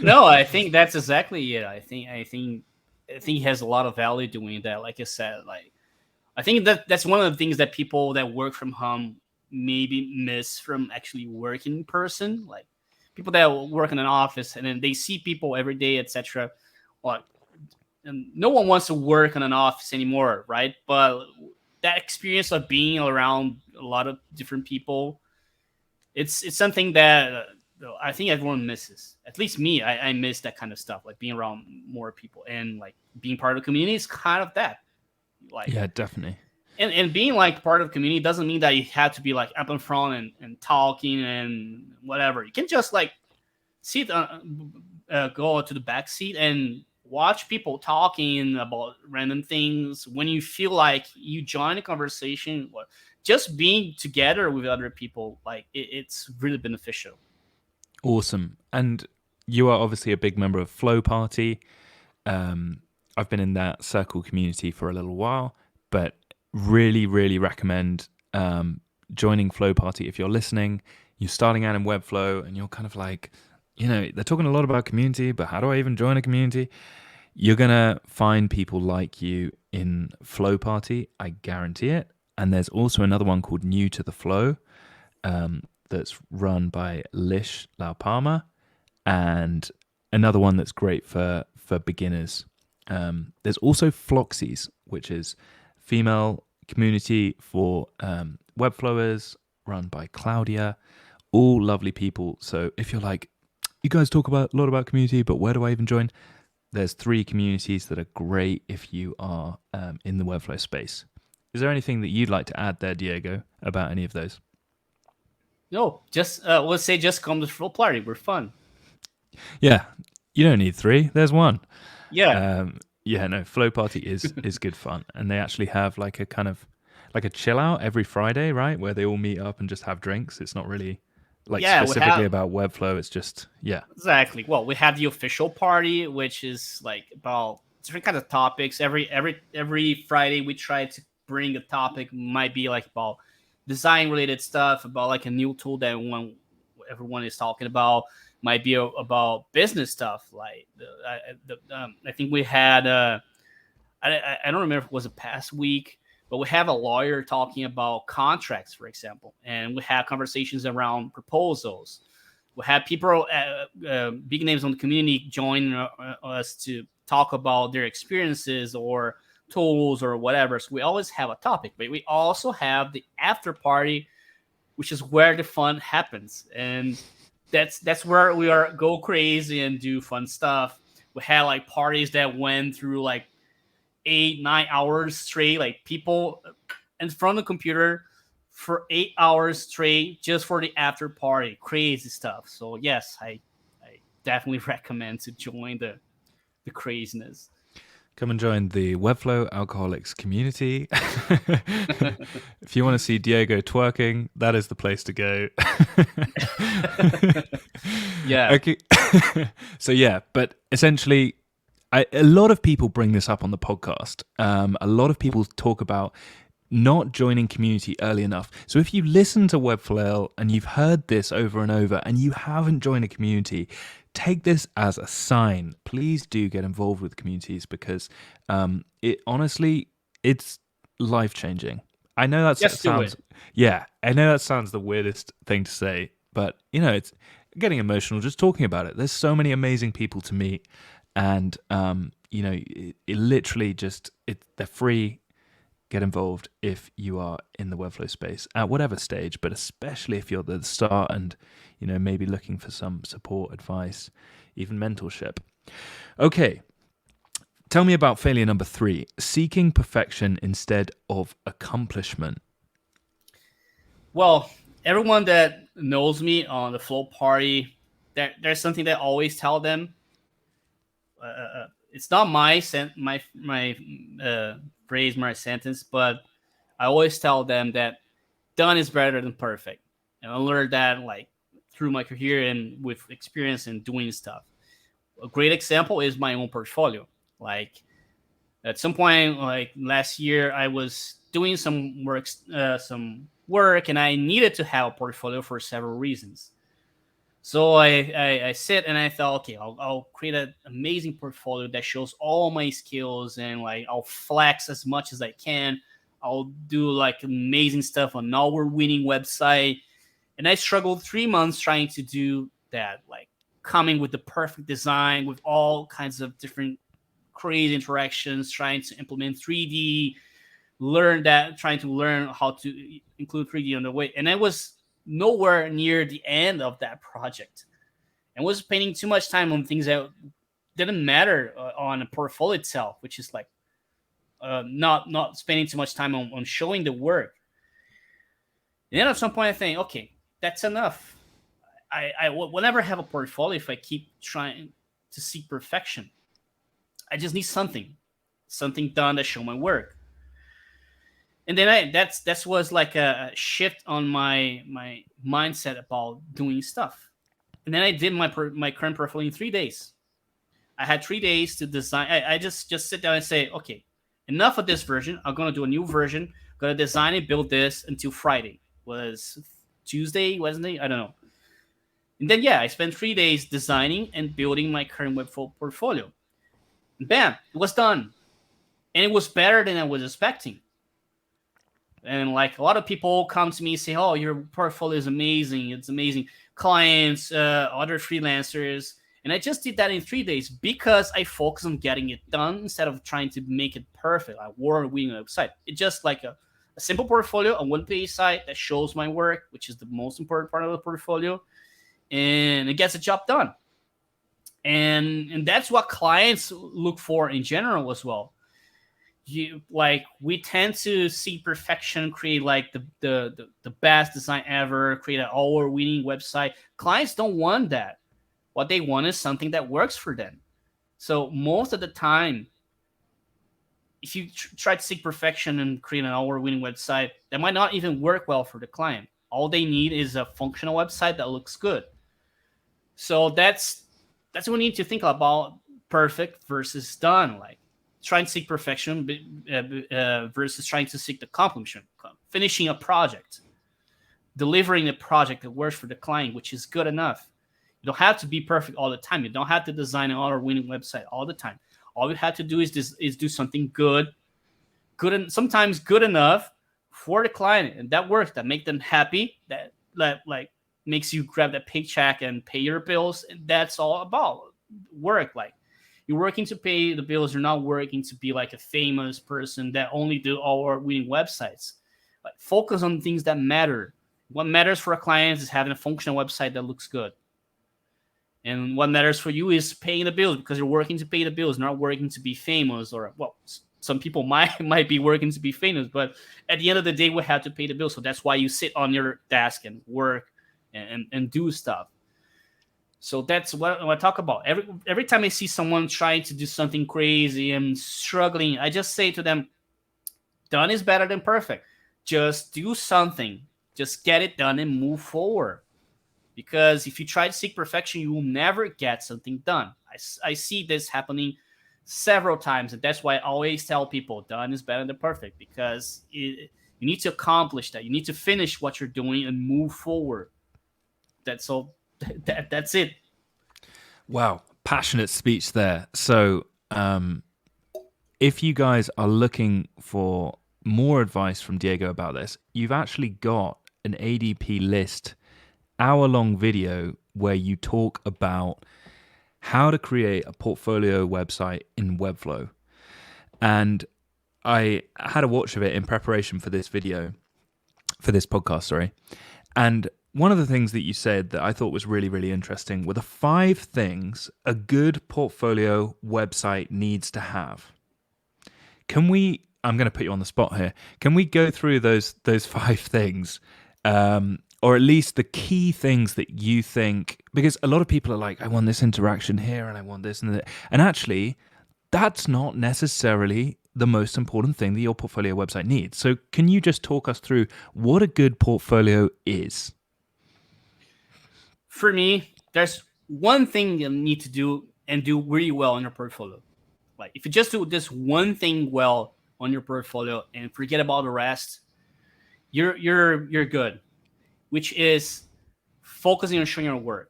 No, I think that's exactly it. I think he has a lot of value doing that. Like I said, like I think that's one of the things that people that work from home maybe miss from actually working in person. Like people that work in an office and then they see people every day, etc. Like, and no one wants to work in an office anymore, right? But that experience of being around a lot of different people, it's something that I think everyone misses. At least me, I miss that kind of stuff, like being around more people and like being part of the community is kind of that. Like, yeah, definitely. And being like part of the community doesn't mean that you have to be like up in front and talking and whatever. You can just like sit, go to the back seat and watch people talking about random things. When you feel like you join a conversation, just being together with other people, like it's really beneficial. Awesome. And you are obviously a big member of Flow Party. I've been in that circle community for a little while, but really, really recommend joining Flow Party if you're listening. You're starting out in Webflow and you're kind of like, they're talking a lot about community, but how do I even join a community? You're going to find people like you in Flow Party. I guarantee it. And there's also another one called New to the Flow that's run by Lish La Palma, and another one that's great for beginners. There's also Floxies, which is female community for webflowers run by Claudia. All lovely people. So if you're like, you guys talk a lot about community, but where do I even join? There's 3 communities that are great if you are in the Webflow space. Is there anything that you'd like to add there, Diego, about any of those? No, just let's say just come to Flow Party. We're fun. Yeah, you don't need 3. There's 1. Yeah. Yeah, no, Flow Party is good fun, and they actually have like a kind of like a chill out every Friday, right, where they all meet up and just have drinks. It's not really like specifically about Webflow. It's just exactly. Well, we have the official party, which is like about different kinds of topics. Every Friday we try to bring a topic. Might be like about design related stuff, about like a new tool that everyone is talking about. Might be about business stuff. Like I think we had I don't remember if it was a past week, but we have a lawyer talking about contracts, for example, and we have conversations around proposals. We have people, big names on the community, join us to talk about their experiences or tools or whatever. So we always have a topic, but we also have the after party, which is where the fun happens, and that's where we go crazy and do fun stuff. We had like parties that went through like 8-9 hours straight, like people in front of the computer for 8 hours straight just for the after party. Crazy stuff. So yes, I definitely recommend to join the craziness. Come and join the Webflow Alcoholics community. If you want to see Diego twerking, that is the place to go. Yeah. Okay. So yeah, but essentially, a lot of people bring this up on the podcast. A lot of people talk about not joining community early enough. So if you listen to Webflail and you've heard this over and over and you haven't joined a community, take this as a sign. Please do get involved with communities, because it honestly, it's life changing. I know that Just do sounds, it. yeah, I know that sounds the weirdest thing to say, but it's getting emotional just talking about it. There's so many amazing people to meet, and it literally just they're free. Get involved if you are in the Webflow space at whatever stage, but especially if you're at the start and maybe looking for some support, advice, even mentorship. Okay, tell me about failure number 3: seeking perfection instead of accomplishment. Well, everyone that knows me on the flow party, there's something that I always tell them. It's not my phrase, my sentence, but I always tell them that done is better than perfect, and I learned that like through my career and with experience in doing stuff. A great example is my own portfolio. Like at some point, like last year, I was doing some work, and I needed to have a portfolio for several reasons. So I sit and I thought, okay, I'll create an amazing portfolio that shows all my skills, and like I'll flex as much as I can. I'll do like amazing stuff on an award-winning website. And I struggled 3 months trying to do that, like coming with the perfect design with all kinds of different crazy interactions, trying to implement 3D, trying to learn how to include 3D on the way. And I was nowhere near the end of that project, and was spending too much time on things that didn't matter on a portfolio itself, which is like not spending too much time on showing the work. And then at some point I think, okay, that's enough. I will never have a portfolio if I keep trying to seek perfection. I just need something done that show my work. And then that was like a shift on my mindset about doing stuff. And then I did my current portfolio in 3 days. I had 3 days to design. I just sit down and say, okay, enough of this version. I'm gonna do a new version. I'm gonna design and build this until Friday. Was Tuesday, Wednesday? I don't know. And then I spent 3 days designing and building my current web portfolio. And bam, it was done, and it was better than I was expecting. And like a lot of people come to me and say, "Oh, your portfolio is amazing. It's amazing." Clients, other freelancers, and I just did that in 3 days because I focus on getting it done instead of trying to make it perfect. I award-winning website. It's just like a simple portfolio, a one-page site that shows my work, which is the most important part of the portfolio, and it gets the job done. And that's what clients look for in general as well. We tend to see perfection, create like the best design ever, create an award-winning website. Clients don't want that. What they want is something that works for them. So most of the time, if you try to seek perfection and create an award-winning website, that might not even work well for the client. All they need is a functional website that looks good. So that's what we need to think about: perfect versus done. Like trying to seek perfection versus trying to seek the completion. Finishing a project, delivering a project that works for the client, which is good enough. You don't have to be perfect all the time. You don't have to design an award-winning website all the time. All you have to do is do something good and sometimes good enough for the client, and that works. That make them happy. That like makes you grab that paycheck and pay your bills. And that's all about work. Like you're working to pay the bills. You're not working to be like a famous person that only do award-winning websites. Like focus on things that matter. What matters for a client is having a functional website that looks good. And what matters for you is paying the bills, because you're working to pay the bills, not working to be famous. Or well, some people might be working to be famous, but at the end of the day, we have to pay the bills. So that's why you sit on your desk and work and do stuff. So that's what I talk about. Every time I see someone trying to do something crazy and struggling, I just say to them, done is better than perfect. Just do something. Just get it done and move forward. Because if you try to seek perfection, you will never get something done. I see this happening several times, and that's why I always tell people done is better than perfect. Because You need to accomplish that. You need to finish what you're doing and move forward. That's all. That's it. Wow, passionate speech there. So, if you guys are looking for more advice from Diego about this, you've actually got an ADP list hour-long video where you talk about how to create a portfolio website in Webflow. And I had a watch of it in preparation for this video, for this podcast, sorry. And one of the things that you said that I thought was really, really interesting were the 5 things a good portfolio website needs to have. Can we, I'm going to put you on the spot here. Can we go through those 5 things? Or at least the key things that you think, because a lot of people are like, I want this interaction here and I want this and that. And actually, that's not necessarily the most important thing that your portfolio website needs. So can you just talk us through what a good portfolio is? For me, there's one thing you need to do and do really well on your portfolio. Like if you just do this one thing well on your portfolio and forget about the rest, you're good. Which is focusing on showing your work.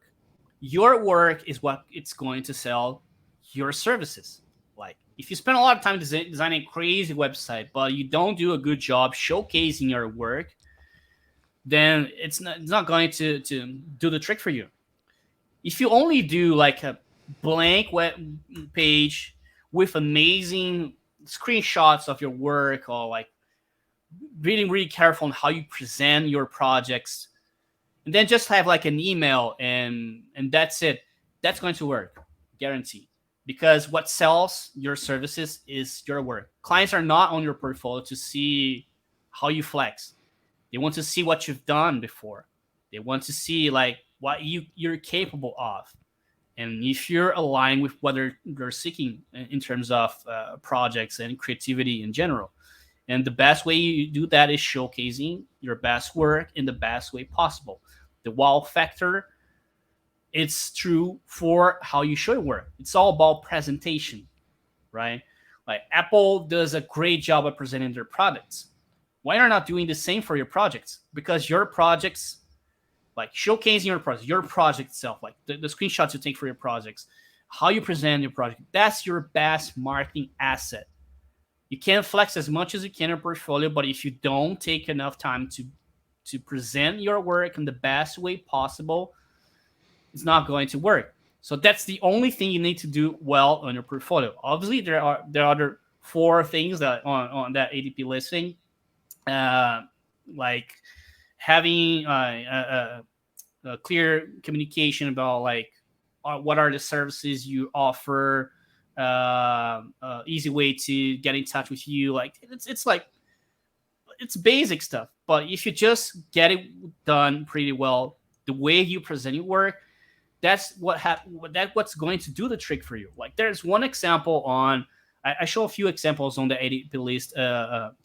Your work is what it's going to sell your services. Like if you spend a lot of time designing a crazy website, but you don't do a good job showcasing your work, then it's not going to do the trick for you. If you only do like a blank web page with amazing screenshots of your work, or like really careful on how you present your projects, and then just have like an email and that's it, that's going to work, guaranteed. Because what sells your services is your work. Clients are not on your portfolio to see how you flex. They want to see what you've done before. They want to see like what you're capable of. And if you're aligned with what they're seeking in terms of projects and creativity in general. And the best way you do that is showcasing your best work in the best way possible. The wow factor, it's true for how you show your work. It's all about presentation, right? Like Apple does a great job of presenting their products. Why are you not doing the same for your projects? Because your projects, like showcasing your project itself, like the screenshots you take for your projects, how you present your project, that's your best marketing asset. You can flex as much as you can in your portfolio, but if you don't take enough time to present your work in the best way possible, it's not going to work. So that's the only thing you need to do well on your portfolio. Obviously, there are other 4 things that on that ADP listing, like having a clear communication about like what are the services you offer, easy way to get in touch with you. Like it's like it's basic stuff, but if you just get it done pretty well, the way you present your work, that's what's going to do the trick for you. Like there's one example on, I show a few examples on the ADP list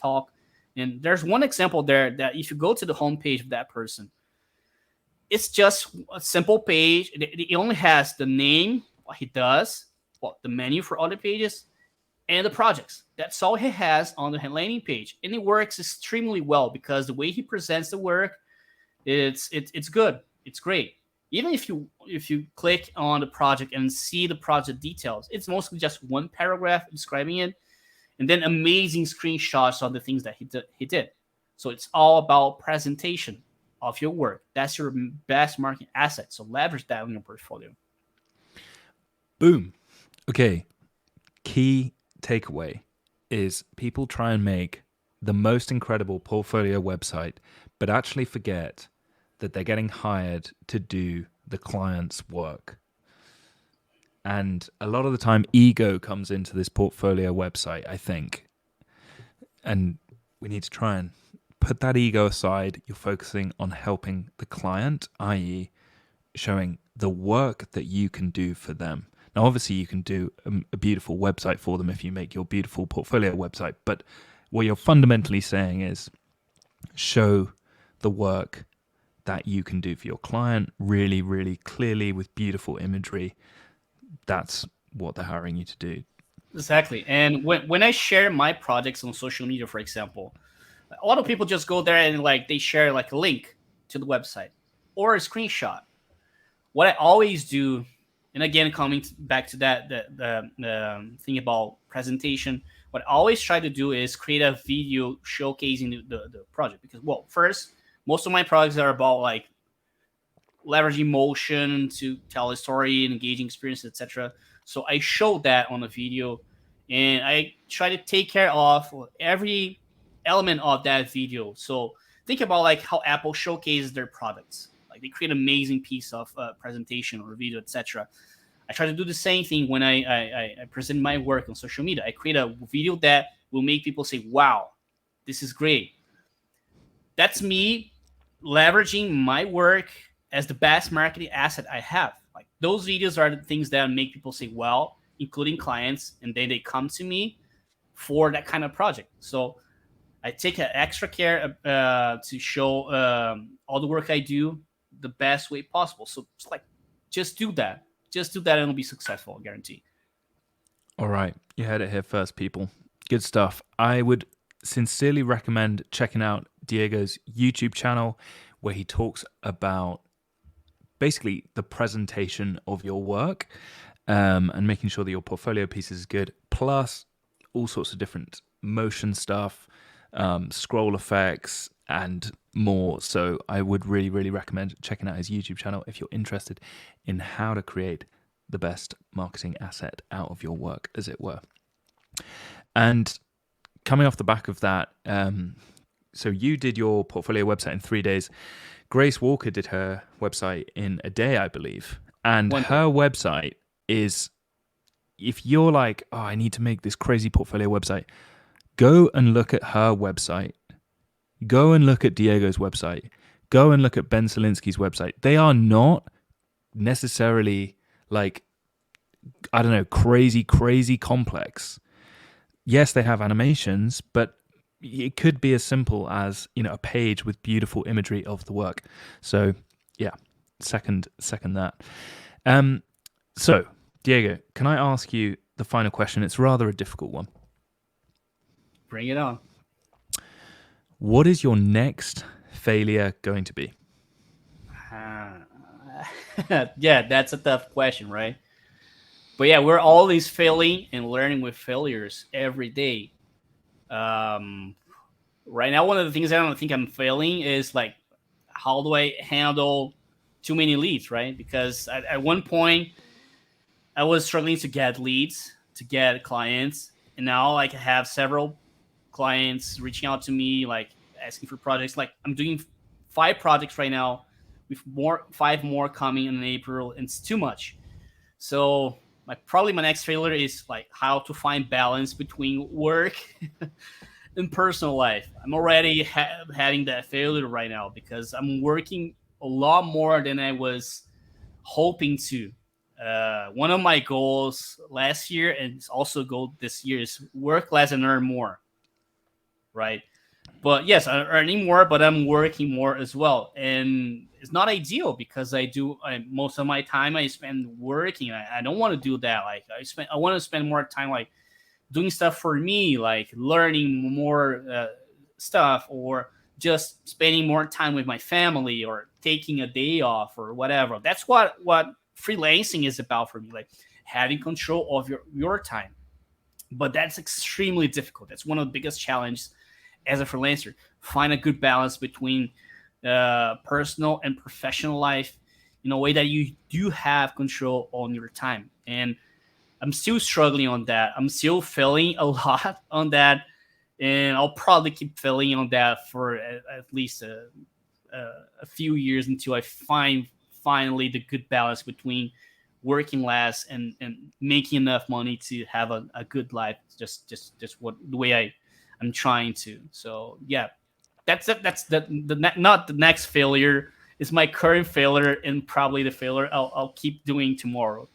talk, and there's one example there that if you go to the homepage of that person, it's just a simple page. It only has the name, what he does, the menu for all the pages, and the projects. That's all he has on the landing page, and it works extremely well because the way he presents the work, it's good. It's great. Even if you click on the project and see the project details, it's mostly just one paragraph describing it, and then amazing screenshots of the things that he did. So it's all about presentation of your work. That's your best marketing asset. So leverage that in your portfolio. Boom. Okay. Key takeaway is people try and make the most incredible portfolio website, but actually forget that they're getting hired to do the client's work. And a lot of the time, ego comes into this portfolio website, I think. And we need to try and put that ego aside. You're focusing on helping the client, i.e., showing the work that you can do for them. Now, obviously, you can do a beautiful website for them if you make your beautiful portfolio website. But what you're fundamentally saying is show the work that you can do for your client really, really clearly with beautiful imagery. That's what they're hiring you to do. Exactly. And when I share my projects on social media, for example, A lot of people just go there and like they share like a link to the website or a screenshot. What I always do, and again coming back to that the thing about presentation, what I always try to do is create a video showcasing the project, because well, first, most of my projects are about like leveraging motion to tell a story, engaging experience, etc. So I show that on the video, and I try to take care of every element of that video. So think about like how Apple showcases their products. Like they create an amazing piece of presentation or video, etc. I try to do the same thing when I present my work on social media. I create a video that will make people say, "Wow, this is great." That's me leveraging my work as the best marketing asset I have. Like those videos are the things that make people say, well, including clients, and then they come to me for that kind of project. So I take an extra care to show all the work I do the best way possible. So it's like, just do that. Just do that and it'll be successful, I guarantee. All right, you heard it here first, people. Good stuff. I would sincerely recommend checking out Diego's YouTube channel, where he talks about basically the presentation of your work, and making sure that your portfolio piece is good, plus all sorts of different motion stuff, scroll effects, and more. So I would really, really recommend checking out his YouTube channel if you're interested in how to create the best marketing asset out of your work, as it were. And coming off the back of that, so you did your portfolio website in 3 days. Grace Walker did her website in a day, I believe. And her website is, if you're like, oh, I need to make this crazy portfolio website, go and look at her website. Go and look at Diego's website. Go and look at Ben Solinsky's website. They are not necessarily like, I don't know, crazy complex. Yes, they have animations, but it could be as simple as, you know, a page with beautiful imagery of the work. So yeah, second that. So Diego, can I ask you the final question? It's rather a difficult one. Bring it on. What is your next failure going to be? Yeah, that's a tough question, right? But yeah, we're always failing and learning with failures every day. Right now, one of the things I don't think I'm failing is like, how do I handle too many leads, right? Because at one point, I was struggling to get leads, to get clients, and now like I have several clients reaching out to me, like asking for projects. Like I'm doing 5 projects right now, with 5 more coming in April, and it's too much. So probably my next failure is like how to find balance between work and personal life. I'm already having that failure right now because I'm working a lot more than I was hoping to. One of my goals last year, and it's also a goal this year, is work less and earn more. Right. But yes, I'm earning more, but I'm working more as well. And it's not ideal because most of my time I spend working. I don't want to do that. Like I want to spend more time like doing stuff for me, like learning more stuff, or just spending more time with my family, or taking a day off, or whatever. That's what freelancing is about for me, like having control of your time. But that's extremely difficult. That's one of the biggest challenges as a freelancer. Find a good balance between personal and professional life in a way that you do have control on your time. And I'm still struggling on that. I'm still failing a lot on that, and I'll probably keep failing on that for at least a few years until I find finally the good balance between working less and making enough money to have a good life. Just what the way I'm trying to. So yeah, that's it. That's not the next failure. It's my current failure, and probably the failure I'll keep doing tomorrow.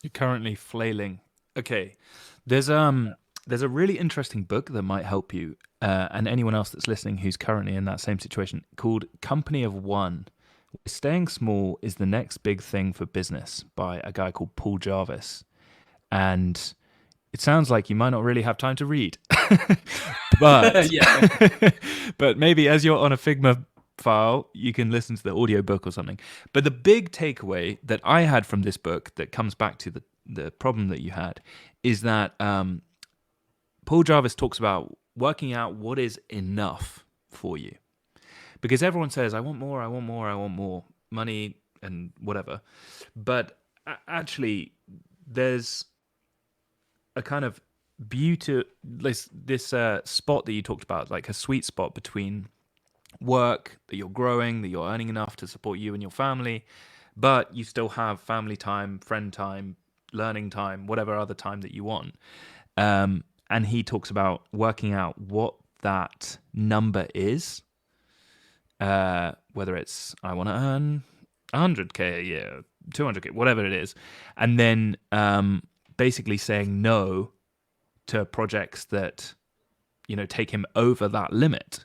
You're currently flailing. Okay. There's a really interesting book that might help you, and anyone else that's listening who's currently in that same situation, called Company of One. Staying Small is the Next Big Thing for Business, by a guy called Paul Jarvis. And it sounds like you might not really have time to read, but Yeah. but maybe as you're on a Figma file, you can listen to the audiobook or something. But the big takeaway that I had from this book that comes back to the problem that you had is that Paul Jarvis talks about working out what is enough for you. Because everyone says, I want more, I want more, I want more money and whatever. But actually, there's a kind of beauty, this spot that you talked about, like a sweet spot between work, that you're growing, that you're earning enough to support you and your family, but you still have family time, friend time, learning time, whatever other time that you want. And he talks about working out what that number is, whether it's I want to earn 100K a year, 200K, whatever it is, and then basically saying no to projects that take him over that limit.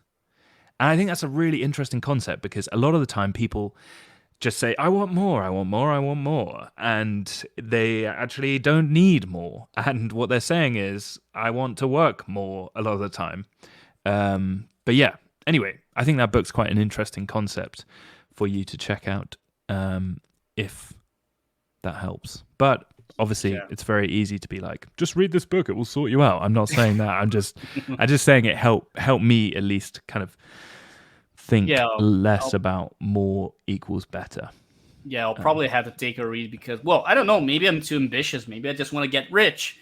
And I think that's a really interesting concept because a lot of the time people just say, I want more, I want more, I want more. And they actually don't need more. And what they're saying is, I want to work more a lot of the time. But yeah, anyway, I think that book's quite an interesting concept for you to check out if that helps. But obviously, it's very easy to be like, just read this book, it will sort you out. I'm not saying that. I'm just saying it helped me at least kind of think less about more equals better. Yeah, I'll probably have to take a read because, well, I don't know. Maybe I'm too ambitious. Maybe I just want to get rich.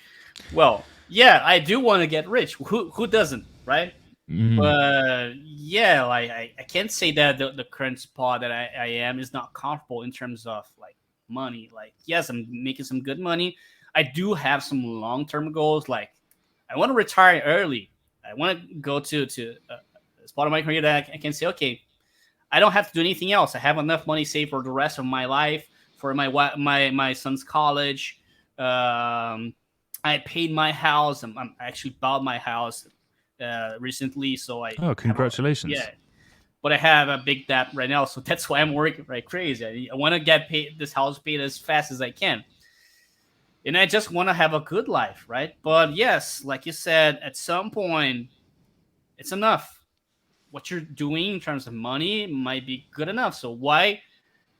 Well, yeah, I do want to get rich. Who doesn't, right? But yeah, like I can't say that the current spot that I am is not comfortable in terms of like money. Like, yes, I'm making some good money. I do have some long-term goals. Like, I want to retire early. I want to go to a spot of my career that I can say, okay, I don't have to do anything else. I have enough money saved for the rest of my life, for my son's college. I paid my house. I'm actually bought my house recently, so congratulations. But I have a big debt right now, so that's why I'm working like crazy. I want to get this house paid as fast as I can, and I just want to have a good life, right? But yes, like you said, at some point, it's enough. What you're doing in terms of money might be good enough. So why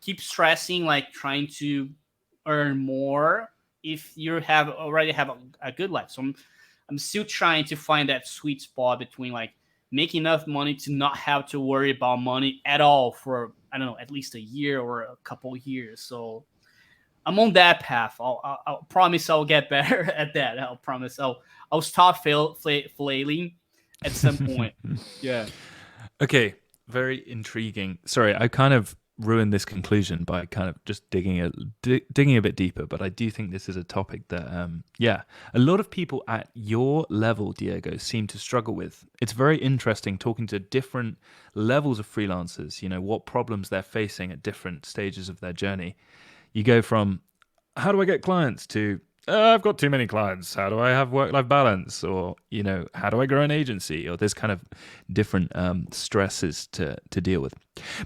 keep stressing, like trying to earn more if you already have a good life? So I'm still trying to find that sweet spot between like making enough money to not have to worry about money at all for, I don't know, at least a year or a couple of years. So I'm on that path. I'll promise I'll get better at that. I'll promise I'll stop flailing at some point. Yeah. Okay, very intriguing. Sorry, I kind of ruined this conclusion by kind of just digging a bit deeper, but I do think this is a topic that, a lot of people at your level, Diego, seem to struggle with. It's very interesting talking to different levels of freelancers, what problems they're facing at different stages of their journey. You go from, how do I get clients, to I've got too many clients. How do I have work-life balance? Or, how do I grow an agency? Or there's kind of different stresses to deal with.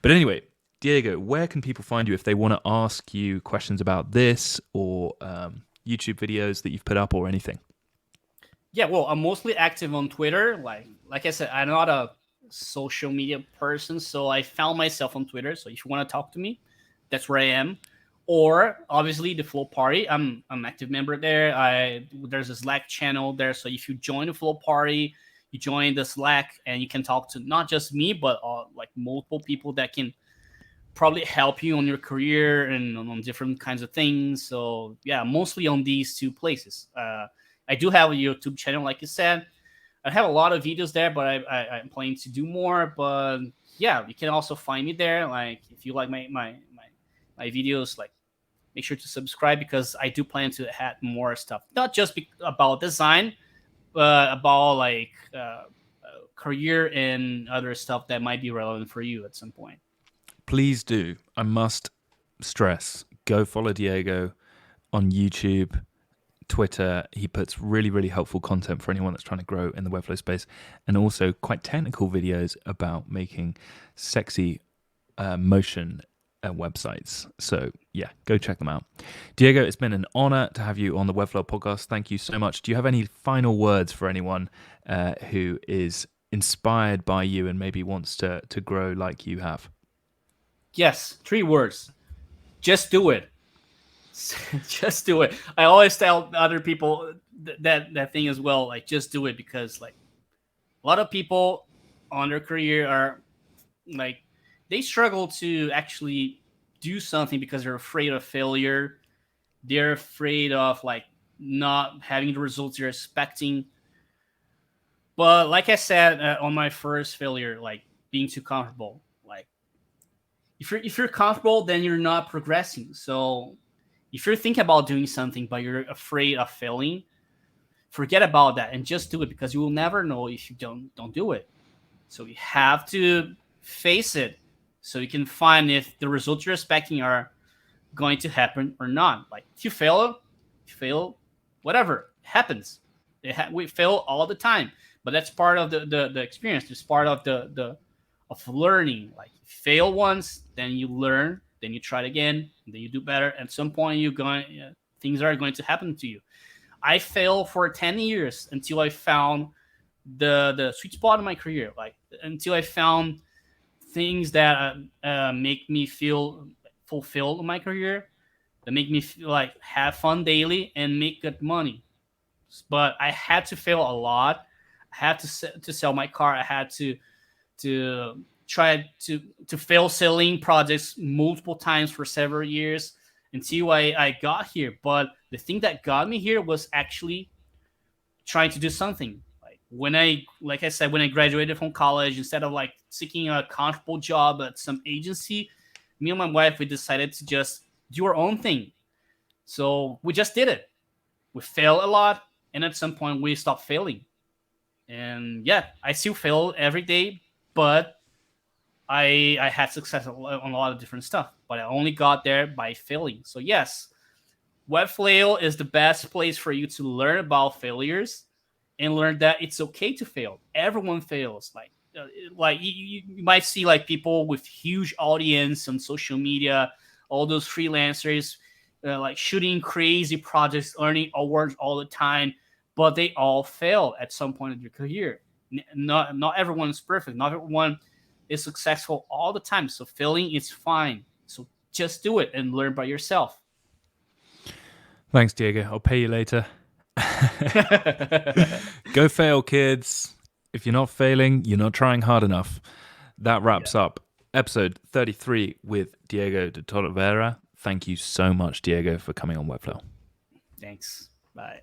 But anyway, Diego, where can people find you if they want to ask you questions about this or YouTube videos that you've put up or anything? Yeah, well, I'm mostly active on Twitter. Like I said, I'm not a social media person, so I found myself on Twitter. So if you want to talk to me, that's where I am. Or obviously the Flow Party. I'm active member there. There's a Slack channel there. So if you join the Flow Party, you join the Slack and you can talk to not just me, but like multiple people that can probably help you on your career and on different kinds of things. So yeah, mostly on these two places. I do have a YouTube channel, like you said. I have a lot of videos there, but I'm planning to do more. But yeah, you can also find me there. Like if you like my videos, like make sure to subscribe because I do plan to add more stuff, not just about design, but about like career and other stuff that might be relevant for you at some point. Please do. I must stress, go follow Diego on YouTube, Twitter. He puts really, really helpful content for anyone that's trying to grow in the Webflow space, and also quite technical videos about making sexy motion websites. So yeah, go check them out. Diego, it's been an honor to have you on the Webflow podcast. Thank you so much. Do you have any final words for anyone who is inspired by you and maybe wants to grow like you have? Yes, 3 words. Just do it. Just do it. I always tell other people that thing as well. Like, just do it, because like a lot of people on their career are like, they struggle to actually do something because they're afraid of failure. They're afraid of like not having the results they're expecting. But like I said, on my first failure, like being too comfortable. Like, if you're comfortable, then you're not progressing. So if you're thinking about doing something but you're afraid of failing, forget about that and just do it, because you will never know if you don't do it. So you have to face it, so you can find if the results you're expecting are going to happen or not. Like, if you fail, whatever happens. We fail all the time, but that's part of the experience. It's part of the of learning. Like, you fail once, then you learn, then you try it again, and then you do better. At some point, things are going to happen to you. I failed for 10 years until I found the sweet spot in my career. Like, until I found things that make me feel fulfilled in my career, that make me feel like have fun daily and make good money. But I had to fail a lot. I had to sell my car. I had to try to fail selling projects multiple times for several years until I got here. But the thing that got me here was actually trying to do something. Like I said, when I graduated from college, instead of like seeking a comfortable job at some agency, me and my wife, we decided to just do our own thing. So we just did it. We failed a lot, and at some point we stopped failing. And yeah, I still fail every day, but I had success on a lot of different stuff. But I only got there by failing. So yes, Webflail is the best place for you to learn about failures and learn that it's okay to fail. Everyone fails. Like you might see like people with huge audience on social media, all those freelancers, like shooting crazy projects, earning awards all the time, but they all fail at some point in their career. Not everyone is perfect. Not everyone is successful all the time. So failing is fine. So just do it and learn by yourself. Thanks, Diego. I'll pay you later. Go fail, kids. If you're not failing, you're not trying hard enough. That wraps up episode 33 with Diego de Oliveira. Thank you so much, Diego, for coming on Webflow. Thanks. Bye.